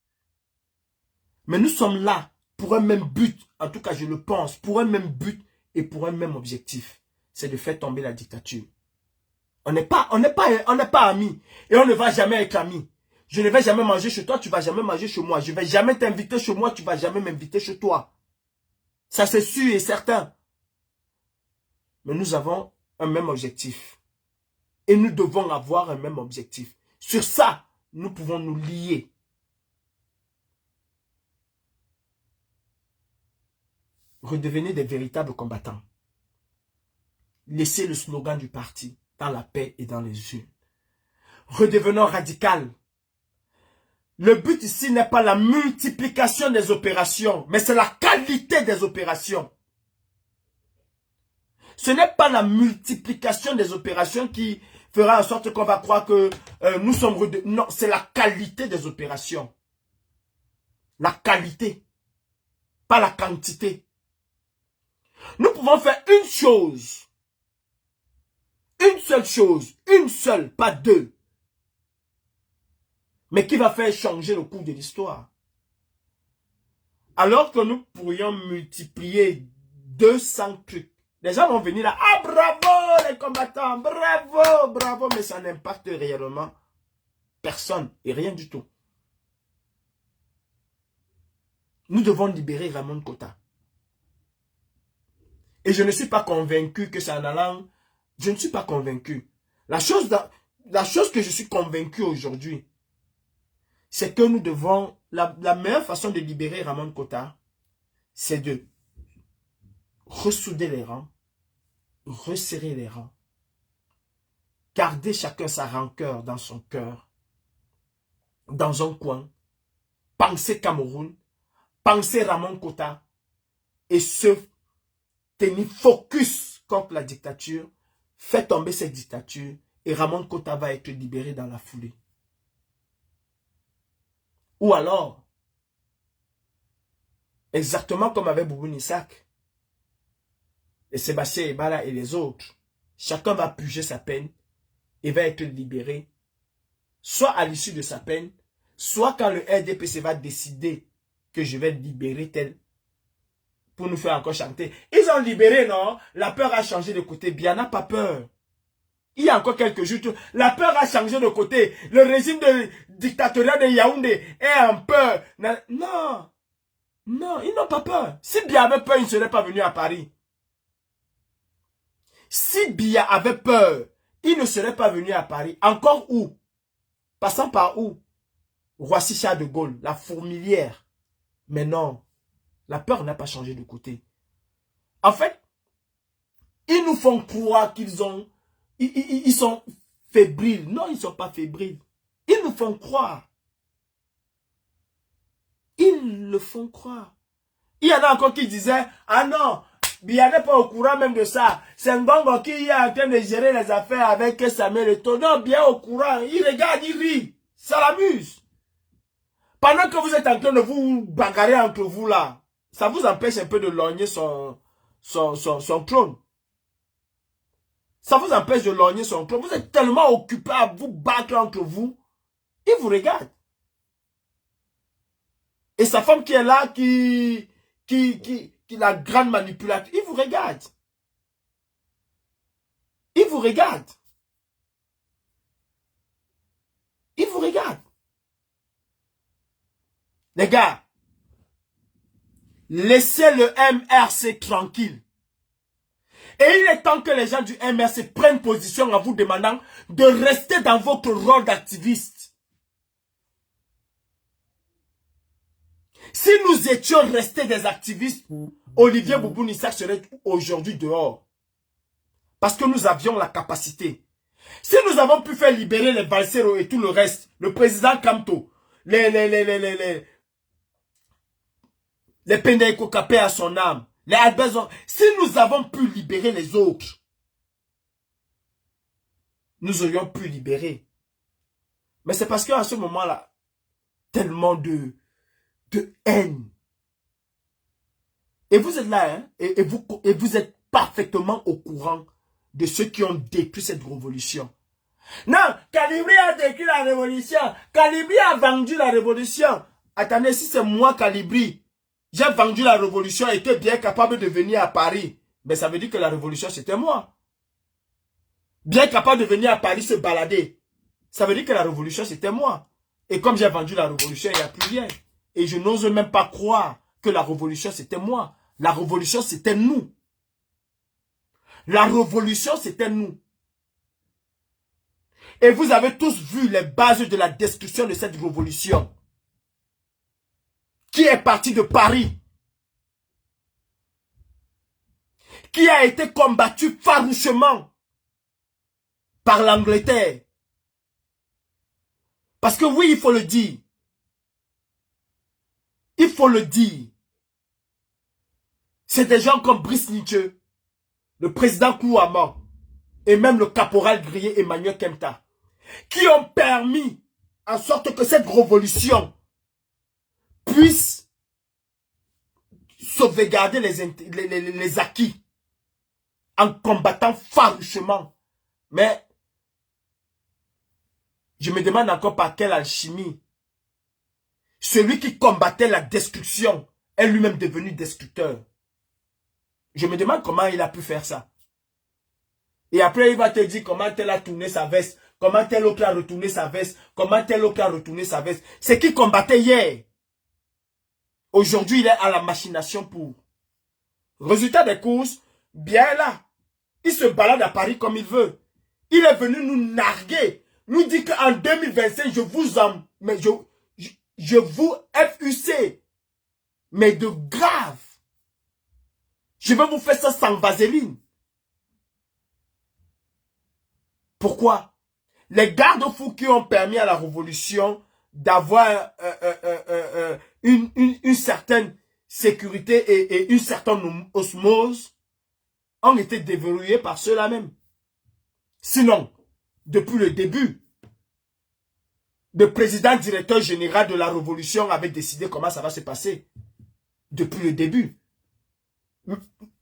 Mais nous sommes là pour un même but. En tout cas, je le pense. Pour un même but et pour un même objectif. C'est de faire tomber la dictature. On n'est pas amis. Et on ne va jamais être amis. Je ne vais jamais manger chez toi, tu ne vas jamais manger chez moi. Je ne vais jamais t'inviter chez moi, tu ne vas jamais m'inviter chez toi. Ça c'est sûr et certain. Mais nous avons un même objectif. Et nous devons avoir un même objectif. Sur ça, nous pouvons nous lier. Redevenez des véritables combattants. Laissez le slogan du parti dans la paix et dans les urnes. Redevenons radicaux. Le but ici n'est pas la multiplication des opérations, mais c'est la qualité des opérations. Ce n'est pas la multiplication des opérations qui fera en sorte qu'on va croire que nous sommes... Non, c'est la qualité des opérations. La qualité, pas la quantité. Nous pouvons faire une chose. Une seule chose. Une seule, pas deux. Mais qui va faire changer le cours de l'histoire. Alors que nous pourrions multiplier 200 trucs. Les gens vont venir là, ah bravo les combattants, bravo, bravo, mais ça n'impacte réellement personne et rien du tout. Nous devons libérer Ramon Kota. Et je ne suis pas convaincu que c'est en allant, je ne suis pas convaincu. La chose que je suis convaincu aujourd'hui, c'est que nous devons, la meilleure façon de libérer Ramon Kota, c'est de ressouder les rangs, resserrer les rangs, garder chacun sa rancœur dans son cœur, dans un coin, penser Cameroun, penser Ramon Kota et se tenir focus contre la dictature, faire tomber cette dictature et Ramon Kota va être libéré dans la foulée. Ou alors, exactement comme avec Boubou Nissak, et Sébastien Ebala et les autres, chacun va purger sa peine et va être libéré, soit à l'issue de sa peine, soit quand le RDPC va décider que je vais libérer tel pour nous faire encore chanter. Ils ont libéré, non? La peur a changé de côté. Biya n'a pas peur. Il y a encore quelques jours, la peur a changé de côté. Le régime dictatorial de Yaoundé est en peur. Non, non, ils n'ont pas peur. Si Biya avait peur, il ne serait pas venu à Paris. Si Biya avait peur, il ne serait pas venu à Paris. Encore où? Passant par où? Roissy-Charles de Gaulle, la fourmilière. Mais non, la peur n'a pas changé de côté. En fait, ils nous font croire qu'ils sont fébriles. Non, ils ne sont pas fébriles. Ils nous font croire. Ils le font croire. Il y en a encore qui disaient, ah non, Biya n'est pas au courant même de ça. C'est Ngongo qui est en train de gérer les affaires avec Samuel Eto'o. Non, Biya au courant. Il regarde, il rit. Ça l'amuse. Pendant que vous êtes en train de vous bagarrer entre vous là, ça vous empêche un peu de lorgner son trône. Ça vous empêche de lorgner son trône. Vous êtes tellement occupé à vous battre entre vous. Il vous regarde. Et sa femme qui est là, qui la grande manipulatrice, il vous regarde. Il vous regarde. Il vous regarde. Les gars, laissez le MRC tranquille. Et il est temps que les gens du MRC prennent position en vous demandant de rester dans votre rôle d'activiste. Si nous étions restés des activistes, Olivier Boubou-Nissak serait aujourd'hui dehors. Parce que nous avions la capacité. Si nous avons pu faire libérer les Valsero et tout le reste, le président Kamto, les Pendeko Kapé à son âme, les Albezon, si nous avons pu libérer les autres, nous aurions pu libérer. Mais c'est parce qu'à ce moment-là, tellement de haine. Et vous êtes là, hein, et vous êtes parfaitement au courant de ceux qui ont détruit cette révolution. Non, Kalibri a détruit la révolution. Kalibri a vendu la révolution. Attendez, si c'est moi, Kalibri, j'ai vendu la révolution et était bien capable de venir à Paris, mais ça veut dire que la révolution, c'était moi. Bien capable de venir à Paris se balader, ça veut dire que la révolution, c'était moi. Et comme j'ai vendu la révolution, il n'y a plus rien. Et je n'ose même pas croire que la révolution, c'était moi. La révolution, c'était nous. La révolution, c'était nous. Et vous avez tous vu les bases de la destruction de cette révolution. Qui est partie de Paris. Qui a été combattue farouchement par l'Angleterre. Parce que oui, il faut le dire. Il faut le dire. C'est des gens comme Brice Nietzsche, le président Kouama, et même le caporal grillé Emmanuel Kemta, qui ont permis en sorte que cette révolution puisse sauvegarder les acquis en combattant farouchement. Mais je me demande encore par quelle alchimie celui qui combattait la destruction est lui-même devenu destructeur. Je me demande comment il a pu faire ça. Et après, il va te dire comment tel a tourné sa veste, comment tel autre a retourné sa veste, comment tel autre a retourné sa veste. C'est qui combattait hier. Aujourd'hui, il est à la machination pour. Résultat des courses, bien là. Il se balade à Paris comme il veut. Il est venu nous narguer. Nous dit qu'en 2025, je vous FUC. Mais de grave. Je vais vous faire ça sans vaseline. Pourquoi? Les garde-fous qui ont permis à la révolution d'avoir une certaine sécurité et une certaine osmose ont été déverrouillés par ceux-là même. Sinon, depuis le début, le président directeur général de la révolution avait décidé comment ça va se passer. Depuis le début.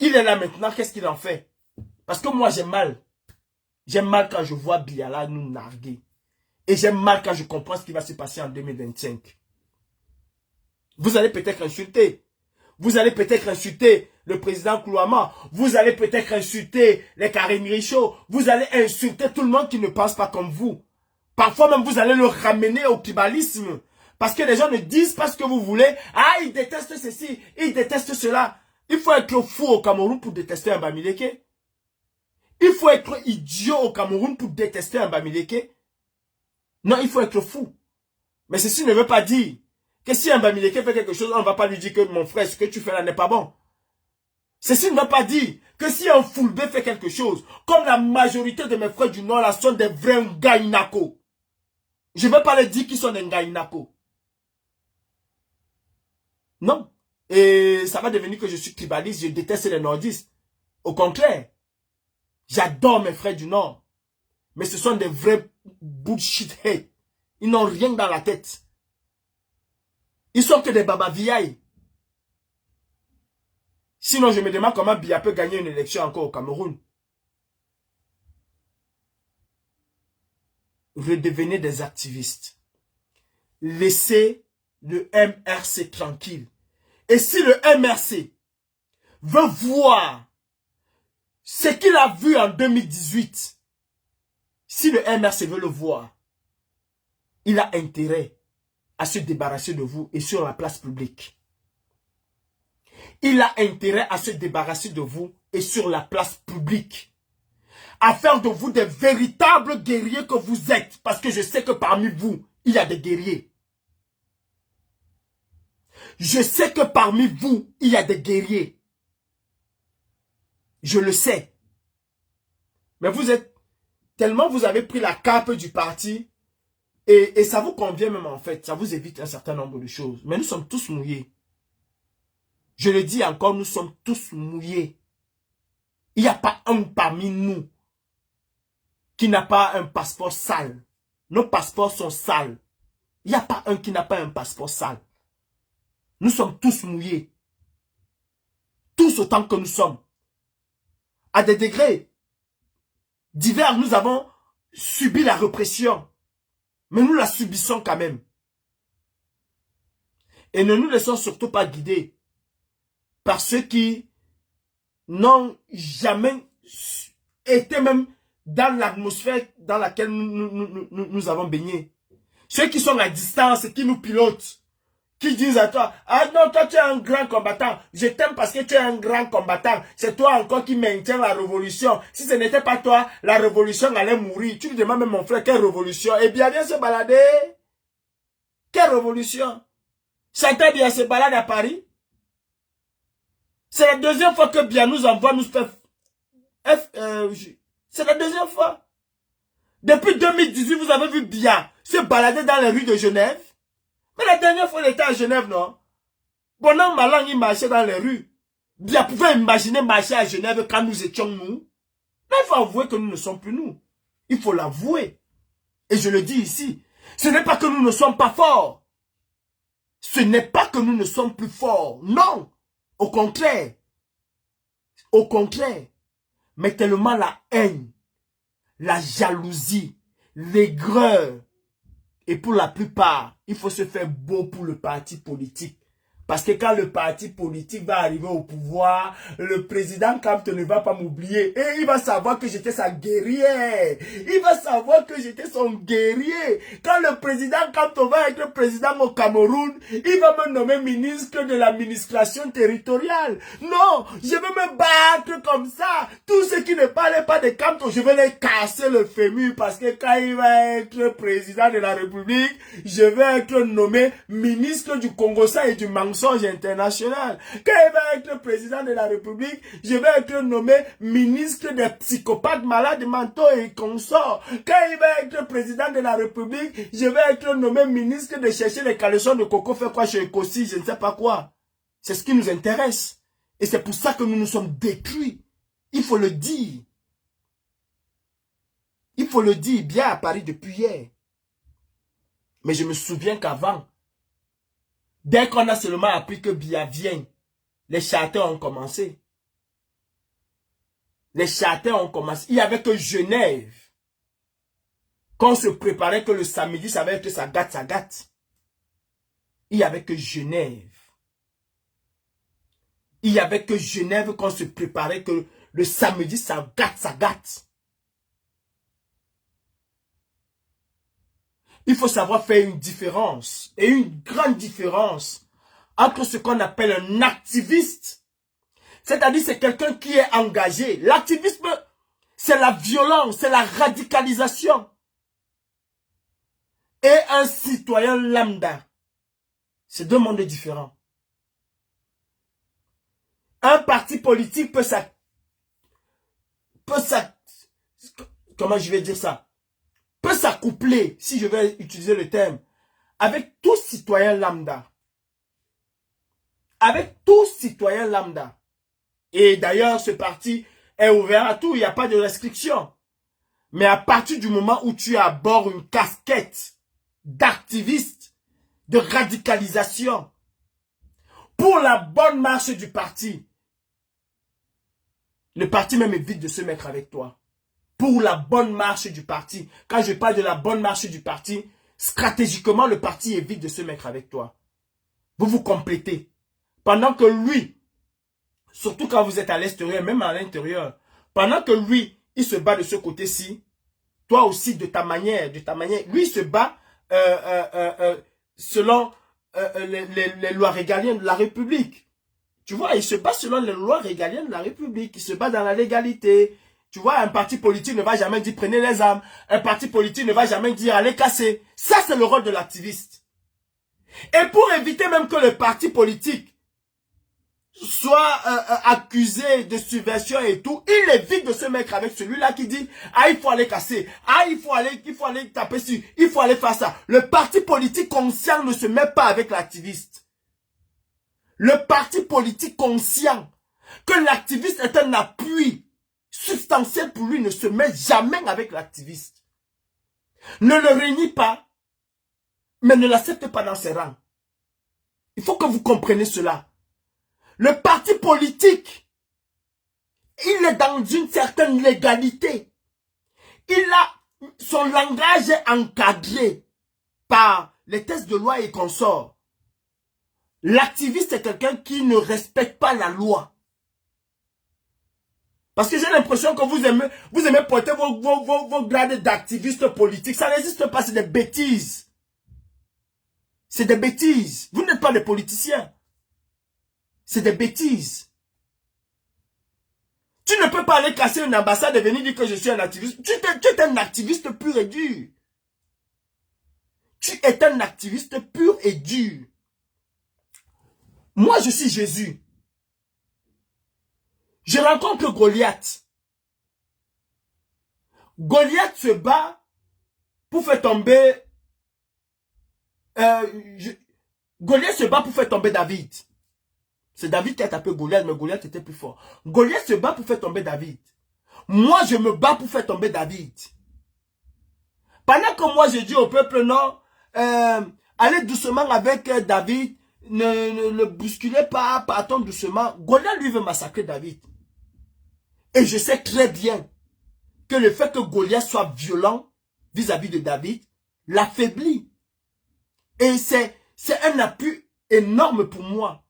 Il est là maintenant, qu'est-ce qu'il en fait? Parce que moi j'ai mal. J'aime mal quand je vois Biala nous narguer. Et j'aime mal quand je comprends ce qui va se passer en 2025. Vous allez peut-être insulter. Vous allez peut-être insulter le président Koulouama. Vous allez peut-être insulter les Karim Richaud. Vous allez insulter tout le monde qui ne pense pas comme vous. Parfois même, vous allez le ramener au tribalisme. Parce que les gens ne disent pas ce que vous voulez. Ah, ils détestent ceci, ils détestent cela. Il faut être fou au Cameroun pour détester un Bamileke. Il faut être idiot au Cameroun pour détester un Bamileke. Non, il faut être fou. Mais ceci ne veut pas dire que si un Bamileke fait quelque chose, on ne va pas lui dire que mon frère, ce que tu fais là n'est pas bon. Ceci ne veut pas dire que si un Fulbe fait quelque chose, comme la majorité de mes frères du Nord là sont des vrais Ngaïnako. Je ne veux pas les dire qu'ils sont des Ngaïnako. Non. Et ça va devenir que je suis tribaliste, je déteste les nordistes. Au contraire, j'adore mes frères du Nord. Mais ce sont des vrais bullshit heads. Ils n'ont rien dans la tête. Ils sont que des babaviailles. Sinon, je me demande comment Biya peut gagner une élection encore au Cameroun. Redevenez des activistes. Laissez le MRC tranquille. Et si le MRC veut voir ce qu'il a vu en 2018, si le MRC veut le voir, il a intérêt à se débarrasser de vous et sur la place publique. Il a intérêt à se débarrasser de vous et sur la place publique. À faire de vous des véritables guerriers que vous êtes. Parce que je sais que parmi vous, il y a des guerriers. Je sais que parmi vous, il y a des guerriers. Je le sais. Mais vous êtes... Tellement vous avez pris la cape du parti. Et ça vous convient même en fait. Ça vous évite un certain nombre de choses. Mais nous sommes tous mouillés. Je le dis encore, nous sommes tous mouillés. Il n'y a pas un parmi nous qui n'a pas un passeport sale. Nos passeports sont sales. Il n'y a pas un qui n'a pas un passeport sale. Nous sommes tous mouillés. Tous autant que nous sommes. À des degrés divers, nous avons subi la répression. Mais nous la subissons quand même. Et ne nous laissons surtout pas guider par ceux qui n'ont jamais été même dans l'atmosphère dans laquelle nous avons baigné. Ceux qui sont à distance et qui nous pilotent, qui disent à toi, ah non, toi tu es un grand combattant, je t'aime parce que tu es un grand combattant, c'est toi encore qui maintiens la révolution. Si ce n'était pas toi, la révolution allait mourir. Tu lui demandes même mon frère, quelle révolution? Eh bien, viens se balader. Quelle révolution? Chacun bien se balade à Paris. C'est la deuxième fois que Biya nous envoie nous faire... c'est la deuxième fois. Depuis 2018, vous avez vu Biya se balader dans les rues de Genève. Mais la dernière fois, il était à Genève, non? Bon, non, Malang, il marchait dans les rues. Biya pouvait imaginer marcher à Genève quand nous étions nous. Mais il faut avouer que nous ne sommes plus nous. Il faut l'avouer. Et je le dis ici. Ce n'est pas que nous ne sommes pas forts. Ce n'est pas que nous ne sommes plus forts. Non. Au contraire. Au contraire. Mais tellement la haine, la jalousie, l'aigreur. Et pour la plupart, il faut se faire beau pour le parti politique. Parce que quand le parti politique va arriver au pouvoir, le président Kamto ne va pas m'oublier. Et il va savoir que j'étais sa guerrière. Il va savoir que j'étais son guerrier. Quand le président Kamto va être président au Cameroun, il va me nommer ministre de l'administration territoriale. Non, je vais me battre comme ça. Tous ceux qui ne parlaient pas de Kamto, je vais les casser le fémur. Parce que quand il va être président de la République, je vais être nommé ministre du Congo-Ça et du Mangso international. Quand il va être président de la République, je vais être nommé ministre des psychopathes malades mentaux et consorts. Quand il va être président de la République, je vais être nommé ministre de chercher les caleçons de coco, faire quoi chez Ekossi, je ne sais pas quoi. C'est ce qui nous intéresse. Et c'est pour ça que nous nous sommes détruits. Il faut le dire. Il faut le dire bien à Paris depuis hier. Mais je me souviens qu'avant, dès qu'on a seulement appris que Biya vient, les charters ont commencé. Les charters ont commencé. Il n'y avait que Genève. Qu'on se préparait que le samedi, ça va être sa gâte. Il n'y avait que Genève. Il y avait que Genève qu'on se préparait, que le samedi, ça gâte, ça gâte. Il faut savoir faire une différence, et une grande différence, entre ce qu'on appelle un activiste. C'est-à-dire, c'est quelqu'un qui est engagé. L'activisme, c'est la violence, c'est la radicalisation. Et un citoyen lambda. C'est deux mondes différents. Un parti politique comment je vais dire ça? Peut s'accoupler, si je vais utiliser le terme, avec tout citoyen lambda. Avec tout citoyen lambda. Et d'ailleurs, ce parti est ouvert à tout, il n'y a pas de restriction. Mais à partir du moment où tu abordes une casquette d'activiste, de radicalisation, pour la bonne marche du parti, le parti même évite de se mettre avec toi. Pour la bonne marche du parti. Quand je parle de la bonne marche du parti, stratégiquement, le parti évite de se mettre avec toi. Vous vous complétez. Pendant que lui, surtout quand vous êtes à l'extérieur, même à l'intérieur, pendant que lui, il se bat de ce côté-ci, toi aussi, de ta manière, lui se bat selon les lois régaliennes de la République. Tu vois, il se bat selon les lois régaliennes de la République. Il se bat dans la légalité. Tu vois, un parti politique ne va jamais dire prenez les armes. Un parti politique ne va jamais dire allez casser. Ça, c'est le rôle de l'activiste. Et pour éviter même que le parti politique soit accusé de subversion et tout, il évite de se mettre avec celui-là qui dit ah, il faut aller casser. Ah, il faut aller taper sur. Il faut aller faire ça. Le parti politique conscient ne se met pas avec l'activiste. Le parti politique conscient que l'activiste est un appui substantiel pour lui ne se met jamais avec l'activiste. Ne le réunit pas, mais ne l'accepte pas dans ses rangs. Il faut que vous compreniez cela. Le parti politique, il est dans une certaine légalité. Son langage est encadré par les textes de loi et consorts. L'activiste est quelqu'un qui ne respecte pas la loi. Parce que j'ai l'impression que vous aimez porter vos grades d'activiste politique. Ça n'existe pas, c'est des bêtises. C'est des bêtises. Vous n'êtes pas des politiciens. C'est des bêtises. Tu ne peux pas aller casser une ambassade et venir dire que je suis un activiste. Tu es un activiste pur et dur. Tu es un activiste pur et dur. Moi, je suis Jésus. Je rencontre Goliath. Goliath se bat pour faire tomber... Goliath se bat pour faire tomber David. C'est David qui a tapé Goliath, mais Goliath était plus fort. Goliath se bat pour faire tomber David. Moi, je me bats pour faire tomber David. Pendant que moi, je dis au peuple, non, allez doucement avec David, ne le bousculez pas, partons doucement. Goliath, lui, veut massacrer David. Et je sais très bien que le fait que Goliath soit violent vis-à-vis de David l'affaiblit. Et c'est un appui énorme pour moi.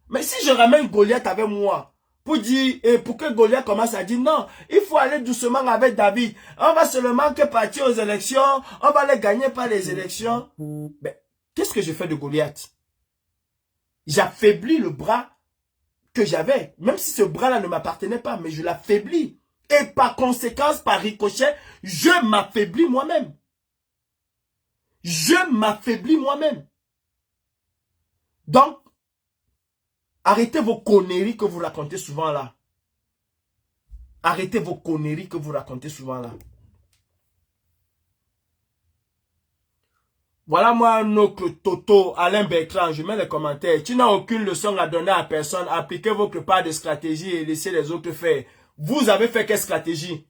Mais si je ramène Goliath avec moi, pour dire, et pour que Goliath commence à dire, non, il faut aller doucement avec David. On va seulement que partir aux élections, on va les gagner par les élections. Mais qu'est-ce que je fais de Goliath? J'affaiblis le bras que j'avais, même si ce bras-là ne m'appartenait pas, mais je l'affaiblis. Et par conséquence, par ricochet, je m'affaiblis moi-même. Je m'affaiblis moi-même. Donc, arrêtez vos conneries que vous racontez souvent là. Arrêtez vos conneries que vous racontez souvent là. Voilà moi un autre Toto, Alain Bertrand, je mets les commentaires. Tu n'as aucune leçon à donner à personne. Appliquez votre part de stratégie et laissez les autres faire. Vous avez fait quelle stratégie?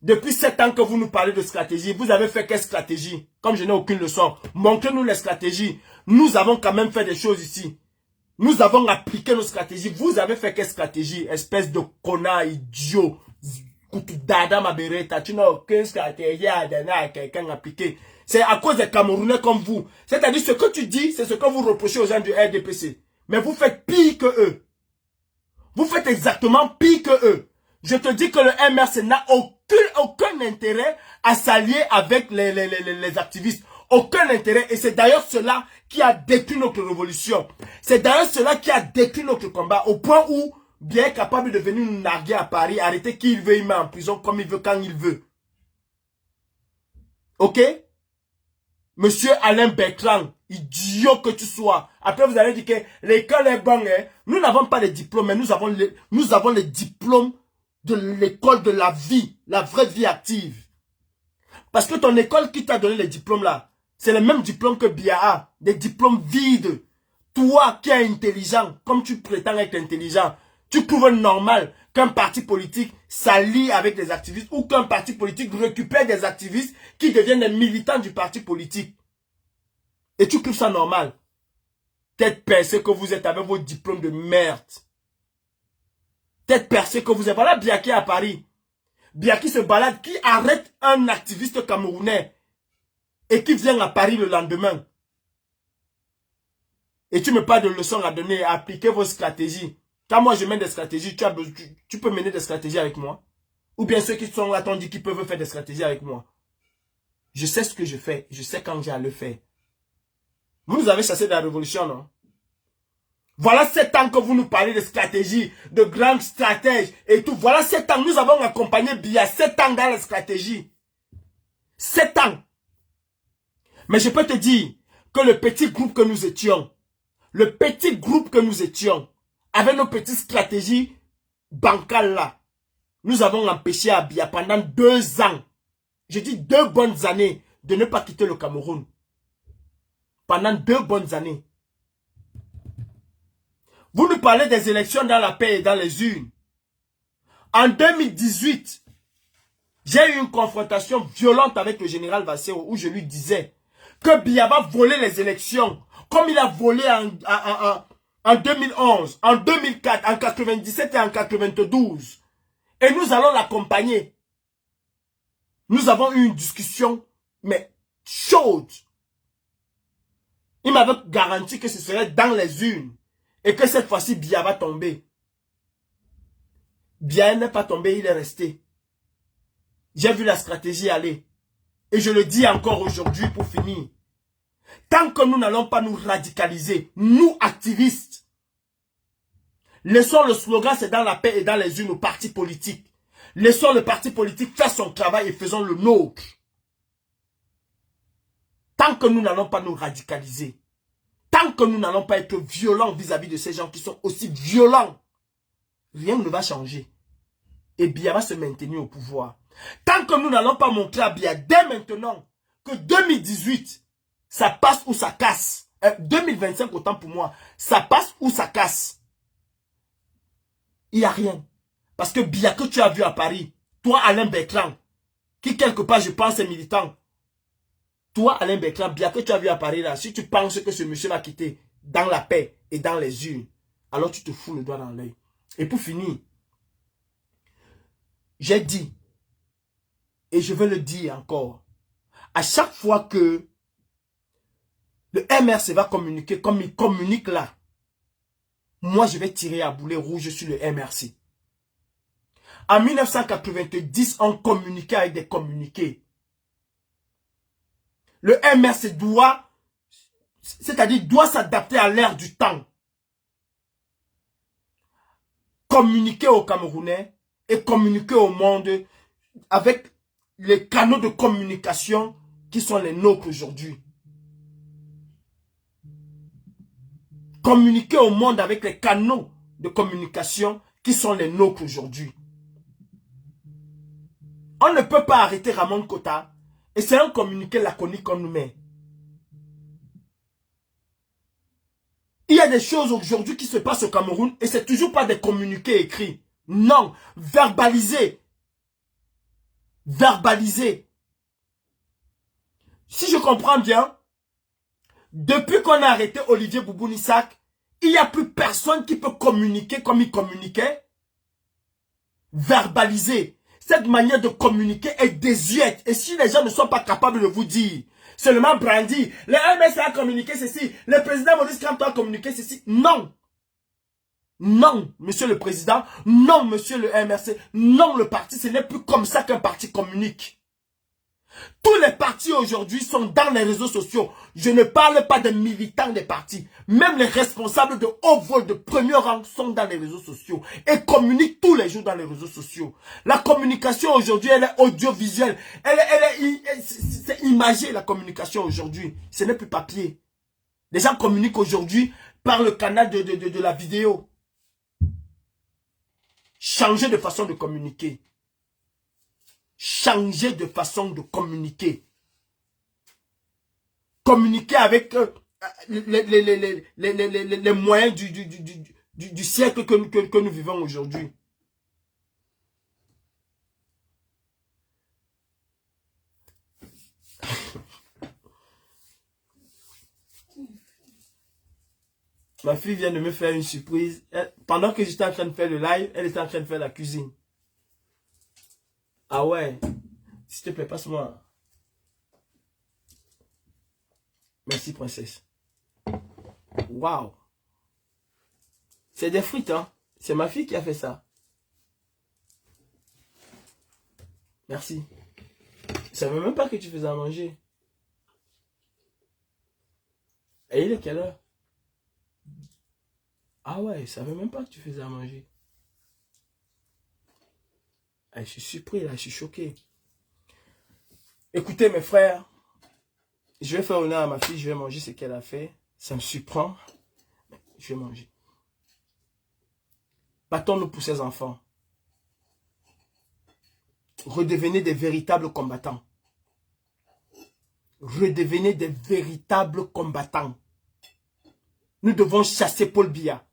Depuis 7 ans que vous nous parlez de stratégie, vous avez fait quelle stratégie? Comme je n'ai aucune leçon, montrez-nous les stratégies. Nous avons quand même fait des choses ici. Nous avons appliqué nos stratégies. Vous avez fait quelle stratégie? Espèce de connard, idiot. Dada Mabereta, tu n'as aucune stratégie à donner à quelqu'un appliqué. C'est à cause des Camerounais comme vous. C'est-à-dire ce que tu dis, c'est ce que vous reprochez aux gens du RDPC. Mais vous faites pire que eux. Vous faites exactement pire que eux. Je te dis que le MRC n'a aucun intérêt à s'allier avec les activistes. Aucun intérêt. Et c'est d'ailleurs cela qui a détruit notre révolution. C'est d'ailleurs cela qui a détruit notre combat. Au point où, bien capable de venir nous narguer à Paris, arrêter qui il veut, il met en prison comme il veut, quand il veut. Ok? Monsieur Alain Bertrand, idiot que tu sois. Après, vous allez dire que l'école est bonne. Hein? Nous n'avons pas de diplômes, mais nous avons les diplômes de l'école de la vie, la vraie vie active. Parce que ton école qui t'a donné les diplômes là, c'est le même diplôme que Biya a, des diplômes vides. Toi qui es intelligent, comme tu prétends être intelligent, tu trouves normal qu'un parti politique s'allie avec des activistes ou qu'un parti politique récupère des activistes qui deviennent des militants du parti politique. Et tu trouves ça normal. Tête percée que vous êtes avec vos diplômes de merde. Tête percée que vous êtes. Voilà Biya qui est à Paris. Biya qui se balade, qui arrête un activiste camerounais et qui vient à Paris le lendemain. Et tu me parles de leçons à donner, à appliquer vos stratégies. Quand moi je mène des stratégies, tu peux mener des stratégies avec moi. Ou bien ceux qui sont là t'ont dit qu'ils peuvent faire des stratégies avec moi. Je sais ce que je fais, je sais quand j'ai à le faire. Vous nous avez chassé de la révolution, non? Voilà 7 ans que vous nous parlez de stratégie, de grandes stratèges et tout. Voilà 7 ans, nous avons accompagné Biya 7 ans dans la stratégie. 7 ans. Mais je peux te dire que le petit groupe que nous étions, avec nos petites stratégies bancales là, nous avons empêché à Biya pendant 2 ans, je dis 2 bonnes années, de ne pas quitter le Cameroun. Pendant 2 bonnes années. Vous nous parlez des élections dans la paix et dans les urnes. En 2018, j'ai eu une confrontation violente avec le général Vassero où je lui disais que Biya va voler les élections comme il a volé en 2011, en 2004, en 97 et en 92. Et nous allons l'accompagner. Nous avons eu une discussion, mais chaude. Il m'avait garanti que ce serait dans les urnes. Et que cette fois-ci, Biya va tomber. Biya n'est pas tombé, il est resté. J'ai vu la stratégie aller. Et je le dis encore aujourd'hui pour finir. Tant que nous n'allons pas nous radicaliser, nous activistes, laissons le slogan, c'est dans la paix et dans les urnes aux partis politiques. Laissons le parti politique faire son travail et faisons le nôtre. Tant que nous n'allons pas nous radicaliser, tant que nous n'allons pas être violents vis-à-vis de ces gens qui sont aussi violents, rien ne va changer. Et Biya va se maintenir au pouvoir. Tant que nous n'allons pas montrer à Biya dès maintenant que 2018, ça passe ou ça casse. 2025 autant pour moi, ça passe ou ça casse. Il n'y a rien. Parce que Biya que tu as vu à Paris, toi Alain Bertrand, qui quelque part je pense est militant, toi Alain Bertrand, Biya que tu as vu à Paris là, si tu penses que ce monsieur va quitter dans la paix et dans les urnes, alors tu te fous le doigt dans l'œil. Et pour finir, j'ai dit, et je vais le dire encore, à chaque fois que le MRC va communiquer comme il communique là, moi je vais tirer à boulet rouge sur le MRC. En 1990, on communiquait avec des communiqués. Le MRC doit, c'est-à-dire doit s'adapter à l'ère du temps. Communiquer aux Camerounais et communiquer au monde avec les canaux de communication qui sont les nôtres aujourd'hui. Communiquer au monde avec les canaux de communication qui sont les nôtres aujourd'hui. On ne peut pas arrêter Ramon Kota et c'est un communiqué laconique qu'on nous met. Il y a des choses aujourd'hui qui se passent au Cameroun et c'est toujours pas des communiqués écrits. Non, verbalisés. Verbalisés. Si je comprends bien, depuis qu'on a arrêté Olivier Boubou-Nissak, il n'y a plus personne qui peut communiquer comme il communiquait. Verbaliser. Cette manière de communiquer est désuète. Et si les gens ne sont pas capables de vous dire, seulement brandir, le MRC a communiqué ceci, le président Maurice Kamto a communiqué ceci. Non. Non, monsieur le président. Non, monsieur le MRC. Non, le parti. Ce n'est plus comme ça qu'un parti communique. Tous les partis aujourd'hui sont dans les réseaux sociaux. Je ne parle pas des militants des partis. Même les responsables de haut vol de premier rang sont dans les réseaux sociaux et communiquent tous les jours dans les réseaux sociaux. La communication aujourd'hui, elle est audiovisuelle. C'est imagé la communication aujourd'hui. Ce n'est plus papier. Les gens communiquent aujourd'hui par le canal de la vidéo. Changer de façon de communiquer. Changer de façon de communiquer. Communiquer avec les moyens du siècle que nous vivons aujourd'hui. Ma fille vient de me faire une surprise. Pendant que j'étais en train de faire le live, elle était en train de faire la cuisine. Ah ouais. S'il te plaît, passe-moi. Merci, princesse. Waouh. C'est des frites, hein. C'est ma fille qui a fait ça. Merci. Je savais même pas que tu faisais à manger. Et il est quelle heure? Ah ouais, je savais même pas que tu faisais à manger. Ah, je suis surpris là, je suis choqué. Écoutez mes frères, je vais faire honneur à ma fille, je vais manger ce qu'elle a fait. Ça me surprend, mais je vais manger. Battons-nous pour ces enfants. Redevenez des véritables combattants. Redevenez des véritables combattants. Nous devons chasser Paul Biya.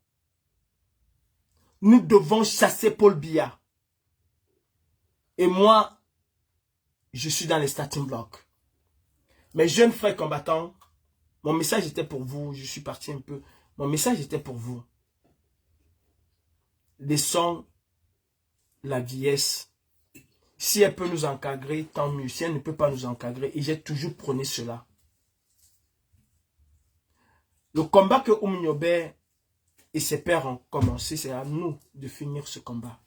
Nous devons chasser Paul Biya. Et moi, je suis dans les starting blocks. Mes jeunes frères combattants, mon message était pour vous. Je suis parti un peu. Mon message était pour vous. Laissons la vieillesse. Si elle peut nous encadrer, tant mieux. Si elle ne peut pas nous encadrer, et j'ai toujours prôné cela. Le combat que Oumniobé et ses pères ont commencé, c'est à nous de finir ce combat.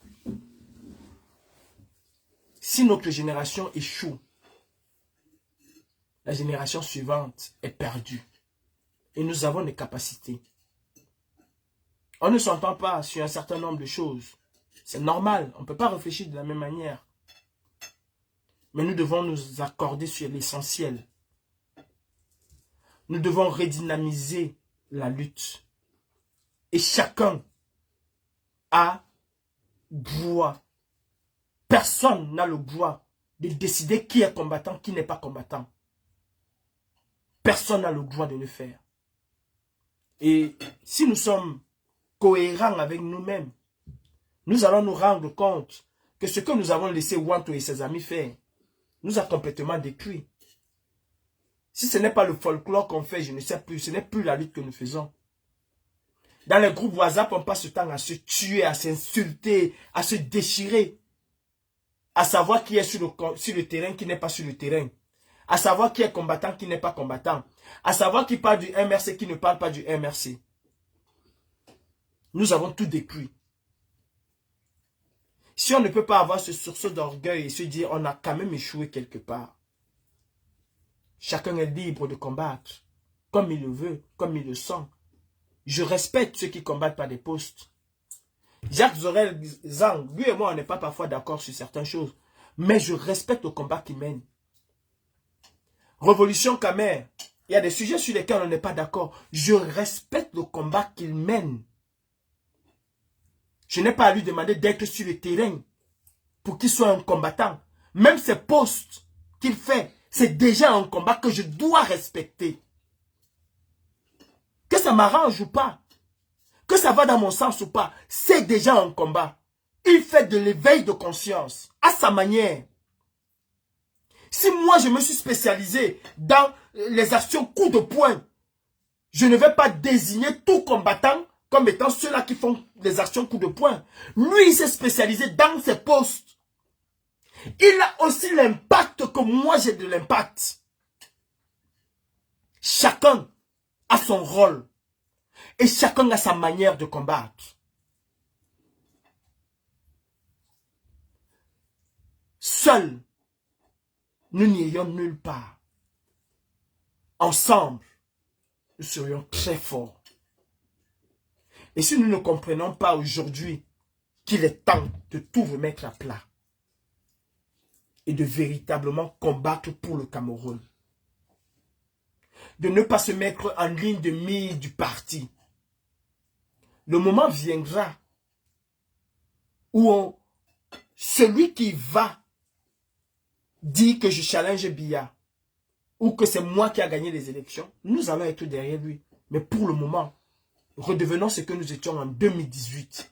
Si notre génération échoue, la génération suivante est perdue. Et nous avons des capacités. On ne s'entend pas sur un certain nombre de choses. C'est normal, on ne peut pas réfléchir de la même manière. Mais nous devons nous accorder sur l'essentiel. Nous devons redynamiser la lutte. Et chacun a droit. Personne n'a le droit de décider qui est combattant, qui n'est pas combattant. Personne n'a le droit de le faire. Et si nous sommes cohérents avec nous-mêmes, nous allons nous rendre compte que ce que nous avons laissé Wanto et ses amis faire nous a complètement détruits. Si ce n'est pas le folklore qu'on fait, je ne sais plus, ce n'est plus la lutte que nous faisons. Dans les groupes WhatsApp, on passe le temps à se tuer, à s'insulter, à se déchirer. À savoir qui est sur le terrain, qui n'est pas sur le terrain. À savoir qui est combattant, qui n'est pas combattant. À savoir qui parle du MRC, qui ne parle pas du MRC. Nous avons tout détruit. Si on ne peut pas avoir ce sursaut d'orgueil et se dire on a quand même échoué quelque part. Chacun est libre de combattre comme il le veut, comme il le sent. Je respecte ceux qui combattent par des postes. Jacques Zorel Zang, lui et moi, on n'est pas parfois d'accord sur certaines choses. Mais je respecte le combat qu'il mène. Révolution Khmer, il y a des sujets sur lesquels on n'est pas d'accord. Je respecte le combat qu'il mène. Je n'ai pas à lui demander d'être sur le terrain pour qu'il soit un combattant. Même ces postes qu'il fait, c'est déjà un combat que je dois respecter. Que ça m'arrange ou pas, que ça va dans mon sens ou pas, c'est déjà un combat. Il fait de l'éveil de conscience, à sa manière. Si moi je me suis spécialisé dans les actions coup de poing, je ne vais pas désigner tout combattant comme étant ceux-là qui font des actions coup de poing. Lui, il s'est spécialisé dans ses postes. Il a aussi l'impact que moi j'ai de l'impact. Chacun a son rôle. Et chacun a sa manière de combattre. seuls, nous n'irions nulle part. Ensemble, nous serions très forts. Et si nous ne comprenons pas aujourd'hui qu'il est temps de tout remettre à plat et de véritablement combattre pour le Cameroun, de ne pas se mettre en ligne de mire du parti, le moment viendra où celui qui va dire que je challenge Biya ou que c'est moi qui a gagné les élections, nous allons être derrière lui. Mais pour le moment, redevenons ce que nous étions en 2018.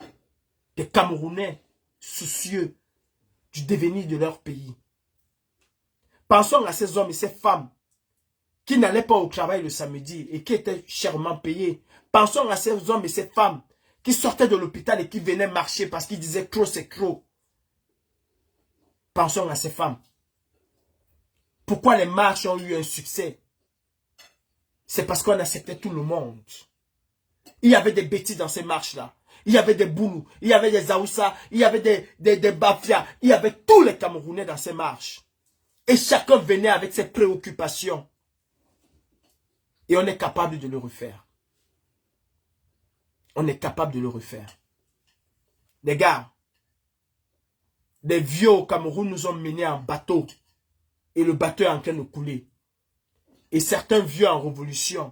Des Camerounais soucieux du devenir de leur pays. Pensons à ces hommes et ces femmes qui n'allaient pas au travail le samedi et qui étaient chèrement payés. Pensons à ces hommes et ces femmes qui sortaient de l'hôpital et qui venaient marcher parce qu'ils disaient trop c'est trop. Pensons à ces femmes. Pourquoi les marches ont eu un succès? C'est parce qu'on acceptait tout le monde. Il y avait des bêtises dans ces marches-là. Il y avait des Boulous, il y avait des Aoussa, il y avait des Bafia, il y avait tous les Camerounais dans ces marches. Et chacun venait avec ses préoccupations. Et on est capable de le refaire. On est capable de le refaire. Les gars, des vieux au Cameroun nous ont menés en bateau. Et le bateau est en train de couler. Et certains vieux en révolution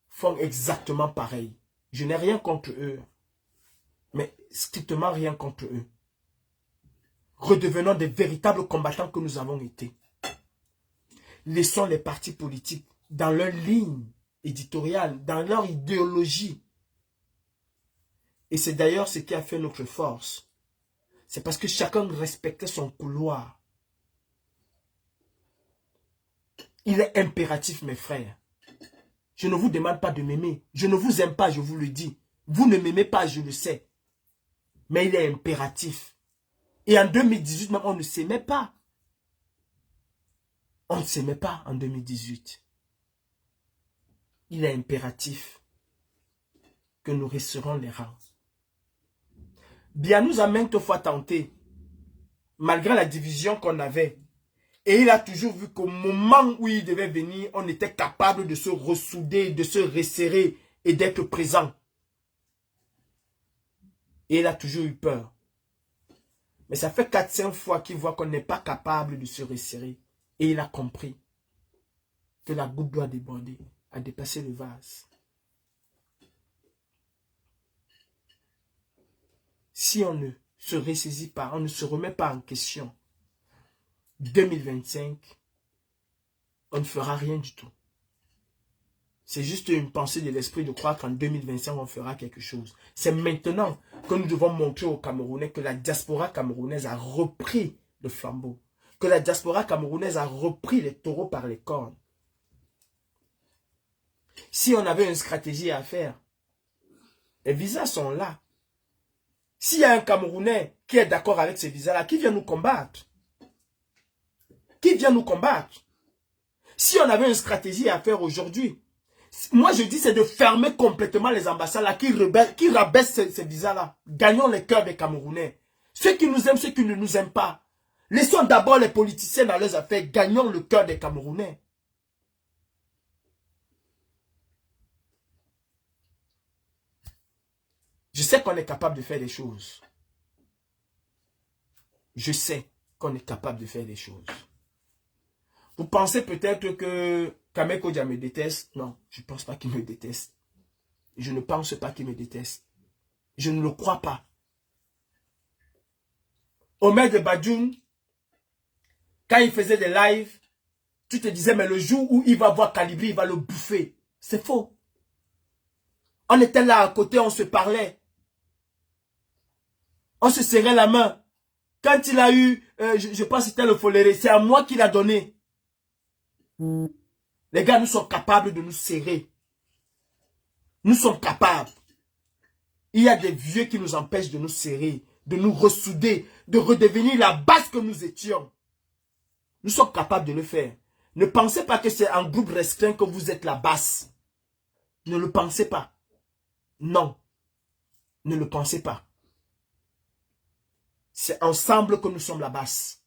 font exactement pareil. Je n'ai rien contre eux. Mais strictement rien contre eux. Redevenons des véritables combattants que nous avons été. Laissons les partis politiques dans leur ligne éditoriale, dans leur idéologie. Et c'est d'ailleurs ce qui a fait notre force. C'est parce que chacun respectait son couloir. Il est impératif, mes frères. Je ne vous demande pas de m'aimer. Je ne vous aime pas, je vous le dis. Vous ne m'aimez pas, je le sais. Mais il est impératif. Et en 2018, même, on ne s'aimait pas. On ne s'aimait pas en 2018. Il est impératif que nous resserrons les rangs. Bien nous a maintes fois tenté, malgré la division qu'on avait. Et il a toujours vu qu'au moment où il devait venir, on était capable de se ressouder, de se resserrer et d'être présent. Et il a toujours eu peur. Mais ça fait 4-5 fois qu'il voit qu'on n'est pas capable de se resserrer. Et il a compris que la goutte doit déborder, à dépasser le vase. Si on ne se ressaisit pas, on ne se remet pas en question, 2025, on ne fera rien du tout. C'est juste une pensée de l'esprit de croire qu'en 2025, on fera quelque chose. C'est maintenant que nous devons montrer aux Camerounais que la diaspora camerounaise a repris le flambeau. Que la diaspora camerounaise a repris les taureaux par les cornes. Si on avait une stratégie à faire, les visas sont là. S'il y a un Camerounais qui est d'accord avec ces visas-là, qui vient nous combattre? Qui vient nous combattre? Si on avait une stratégie à faire aujourd'hui, moi je dis c'est de fermer complètement les ambassades là qui rabaissent ces visas-là. Gagnons les cœurs des Camerounais. Ceux qui nous aiment, ceux qui ne nous aiment pas. Laissons d'abord les politiciens dans leurs affaires. Gagnons le cœur des Camerounais. Je sais qu'on est capable de faire des choses. Je sais qu'on est capable de faire des choses. Vous pensez peut-être que Kame Kodja me déteste? Non, je ne pense pas qu'il me déteste. Je ne pense pas qu'il me déteste. Je ne le crois pas. Omer de Badjoun, quand il faisait des lives, tu te disais, mais le jour où il va voir Calibri, il va le bouffer. C'est faux. On était là à côté, on se parlait. On se serrait la main. Quand il a eu, je pense que c'était le foléré, c'est à moi qu'il a donné. Les gars, nous sommes capables de nous serrer. Nous sommes capables. Il y a des vieux qui nous empêchent de nous serrer, de nous ressouder, de redevenir la base que nous étions. Nous sommes capables de le faire. Ne pensez pas que c'est en groupe restreint que vous êtes la base. Ne le pensez pas. Non. Ne le pensez pas. C'est ensemble que nous sommes la base.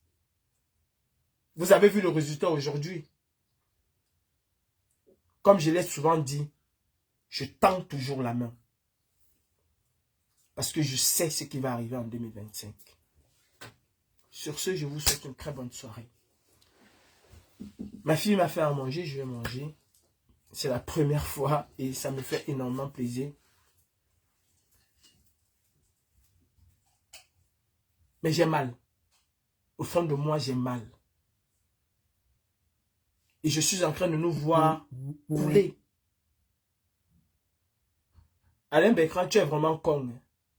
Vous avez vu le résultat aujourd'hui. Comme je l'ai souvent dit, je tends toujours la main. Parce que je sais ce qui va arriver en 2025. Sur ce, je vous souhaite une très bonne soirée. Ma fille m'a fait à manger, je vais manger. C'est la première fois et ça me fait énormément plaisir. Mais j'ai mal. Au fond de moi, j'ai mal. Et je suis en train de nous voir couler. Alain Bertrand, tu es vraiment con.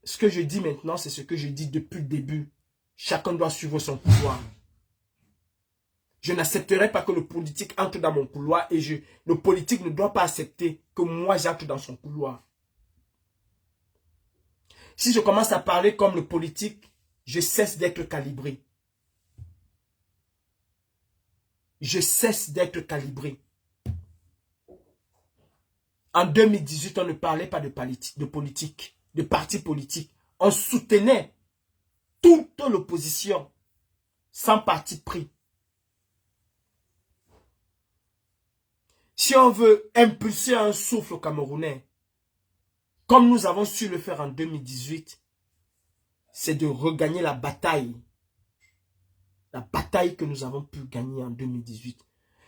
Ce que je dis maintenant, c'est ce que je dis depuis le début. Chacun doit suivre son pouvoir. Je n'accepterai pas que le politique entre dans mon couloir et le politique ne doit pas accepter que moi j'entre dans son couloir. Si je commence à parler comme le politique, je cesse d'être calibré. Je cesse d'être calibré. En 2018, on ne parlait pas de politique, de parti politique. On soutenait toute l'opposition sans parti pris. Si on veut impulser un souffle camerounais, comme nous avons su le faire en 2018, c'est de regagner la bataille. La bataille que nous avons pu gagner en 2018.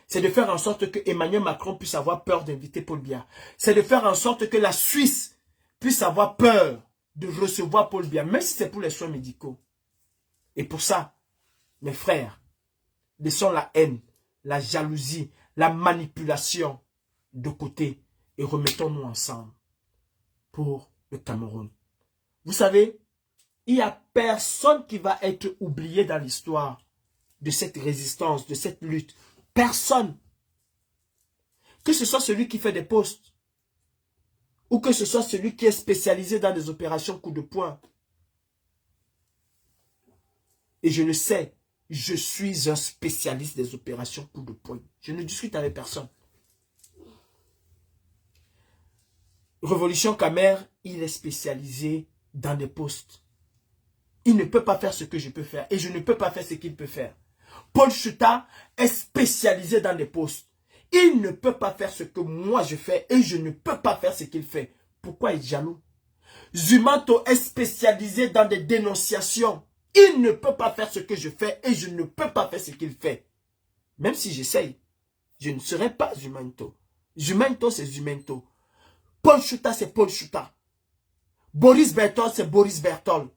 C'est de faire en sorte que Emmanuel Macron puisse avoir peur d'inviter Paul Biya. C'est de faire en sorte que la Suisse puisse avoir peur de recevoir Paul Biya, même si c'est pour les soins médicaux. Et pour ça, mes frères, laissons la haine, la jalousie, la manipulation de côté et remettons-nous ensemble pour le Cameroun. Vous savez, il n'y a personne qui va être oublié dans l'histoire de cette résistance, de cette lutte. Personne. Que ce soit celui qui fait des postes ou que ce soit celui qui est spécialisé dans des opérations coup de poing. Et je le sais, je suis un spécialiste des opérations coup de poing. Je ne discute avec personne. Révolution Khmer, il est spécialisé dans des postes. Il ne peut pas faire ce que je peux faire et je ne peux pas faire ce qu'il peut faire. Paul Chuta est spécialisé dans des postes. Il ne peut pas faire ce que moi je fais et je ne peux pas faire ce qu'il fait. Pourquoi il est jaloux? Zumanto est spécialisé dans des dénonciations. Il ne peut pas faire ce que je fais et je ne peux pas faire ce qu'il fait. Même si j'essaye, je ne serai pas Zumanto. Zumanto, c'est Zumanto. Paul Chuta, c'est Paul Chuta. Boris Berthold, c'est Boris Berthold.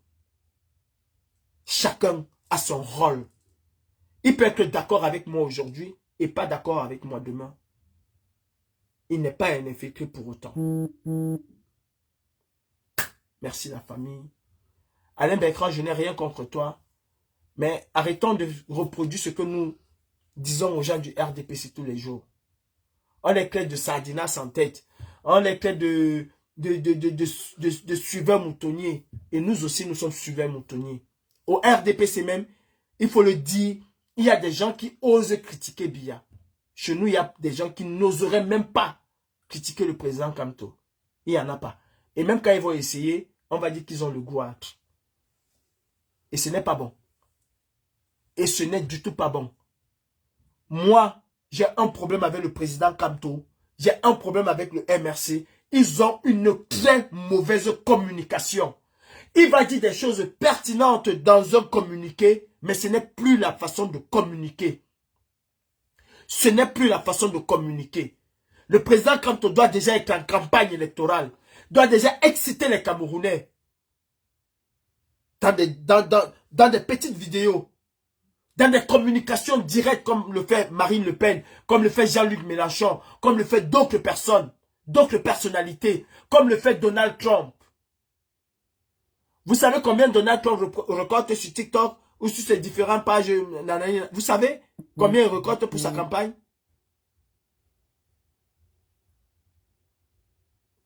Chacun a son rôle. Il peut être d'accord avec moi aujourd'hui et pas d'accord avec moi demain. Il n'est pas un infiltré pour autant. Merci la famille. Alain Bertrand, je n'ai rien contre toi. Mais arrêtons de reproduire ce que nous disons aux gens du RDPC tous les jours. On est clair de sardinas sans tête. On est clair de suiveurs moutonniers. Et nous aussi, nous sommes suiveurs moutonniers. Au RDPC même, il faut le dire, il y a des gens qui osent critiquer Biya. Chez nous, il y a des gens qui n'oseraient même pas critiquer le président Kamto. Il n'y en a pas. Et même quand ils vont essayer, on va dire qu'ils ont le goût à tout. Et ce n'est pas bon. Et ce n'est du tout pas bon. Moi, j'ai un problème avec le président Kamto. J'ai un problème avec le MRC. Ils ont une très mauvaise communication. Il va dire des choses pertinentes dans un communiqué, mais ce n'est plus la façon de communiquer. Ce n'est plus la façon de communiquer. Le président Kamto doit déjà être en campagne électorale, doit déjà exciter les Camerounais dans des petites vidéos, dans des communications directes comme le fait Marine Le Pen, comme le fait Jean-Luc Mélenchon, comme le fait d'autres personnes, d'autres personnalités, comme le fait Donald Trump. Vous savez combien Donald Trump récolte sur TikTok ou sur ses différentes pages? Vous savez combien il récolte pour sa campagne?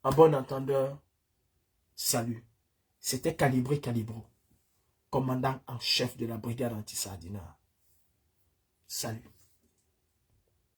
En bon entendeur, salut. C'était Calibré Calibro, commandant en chef de la brigade anti-Sardina. Salut.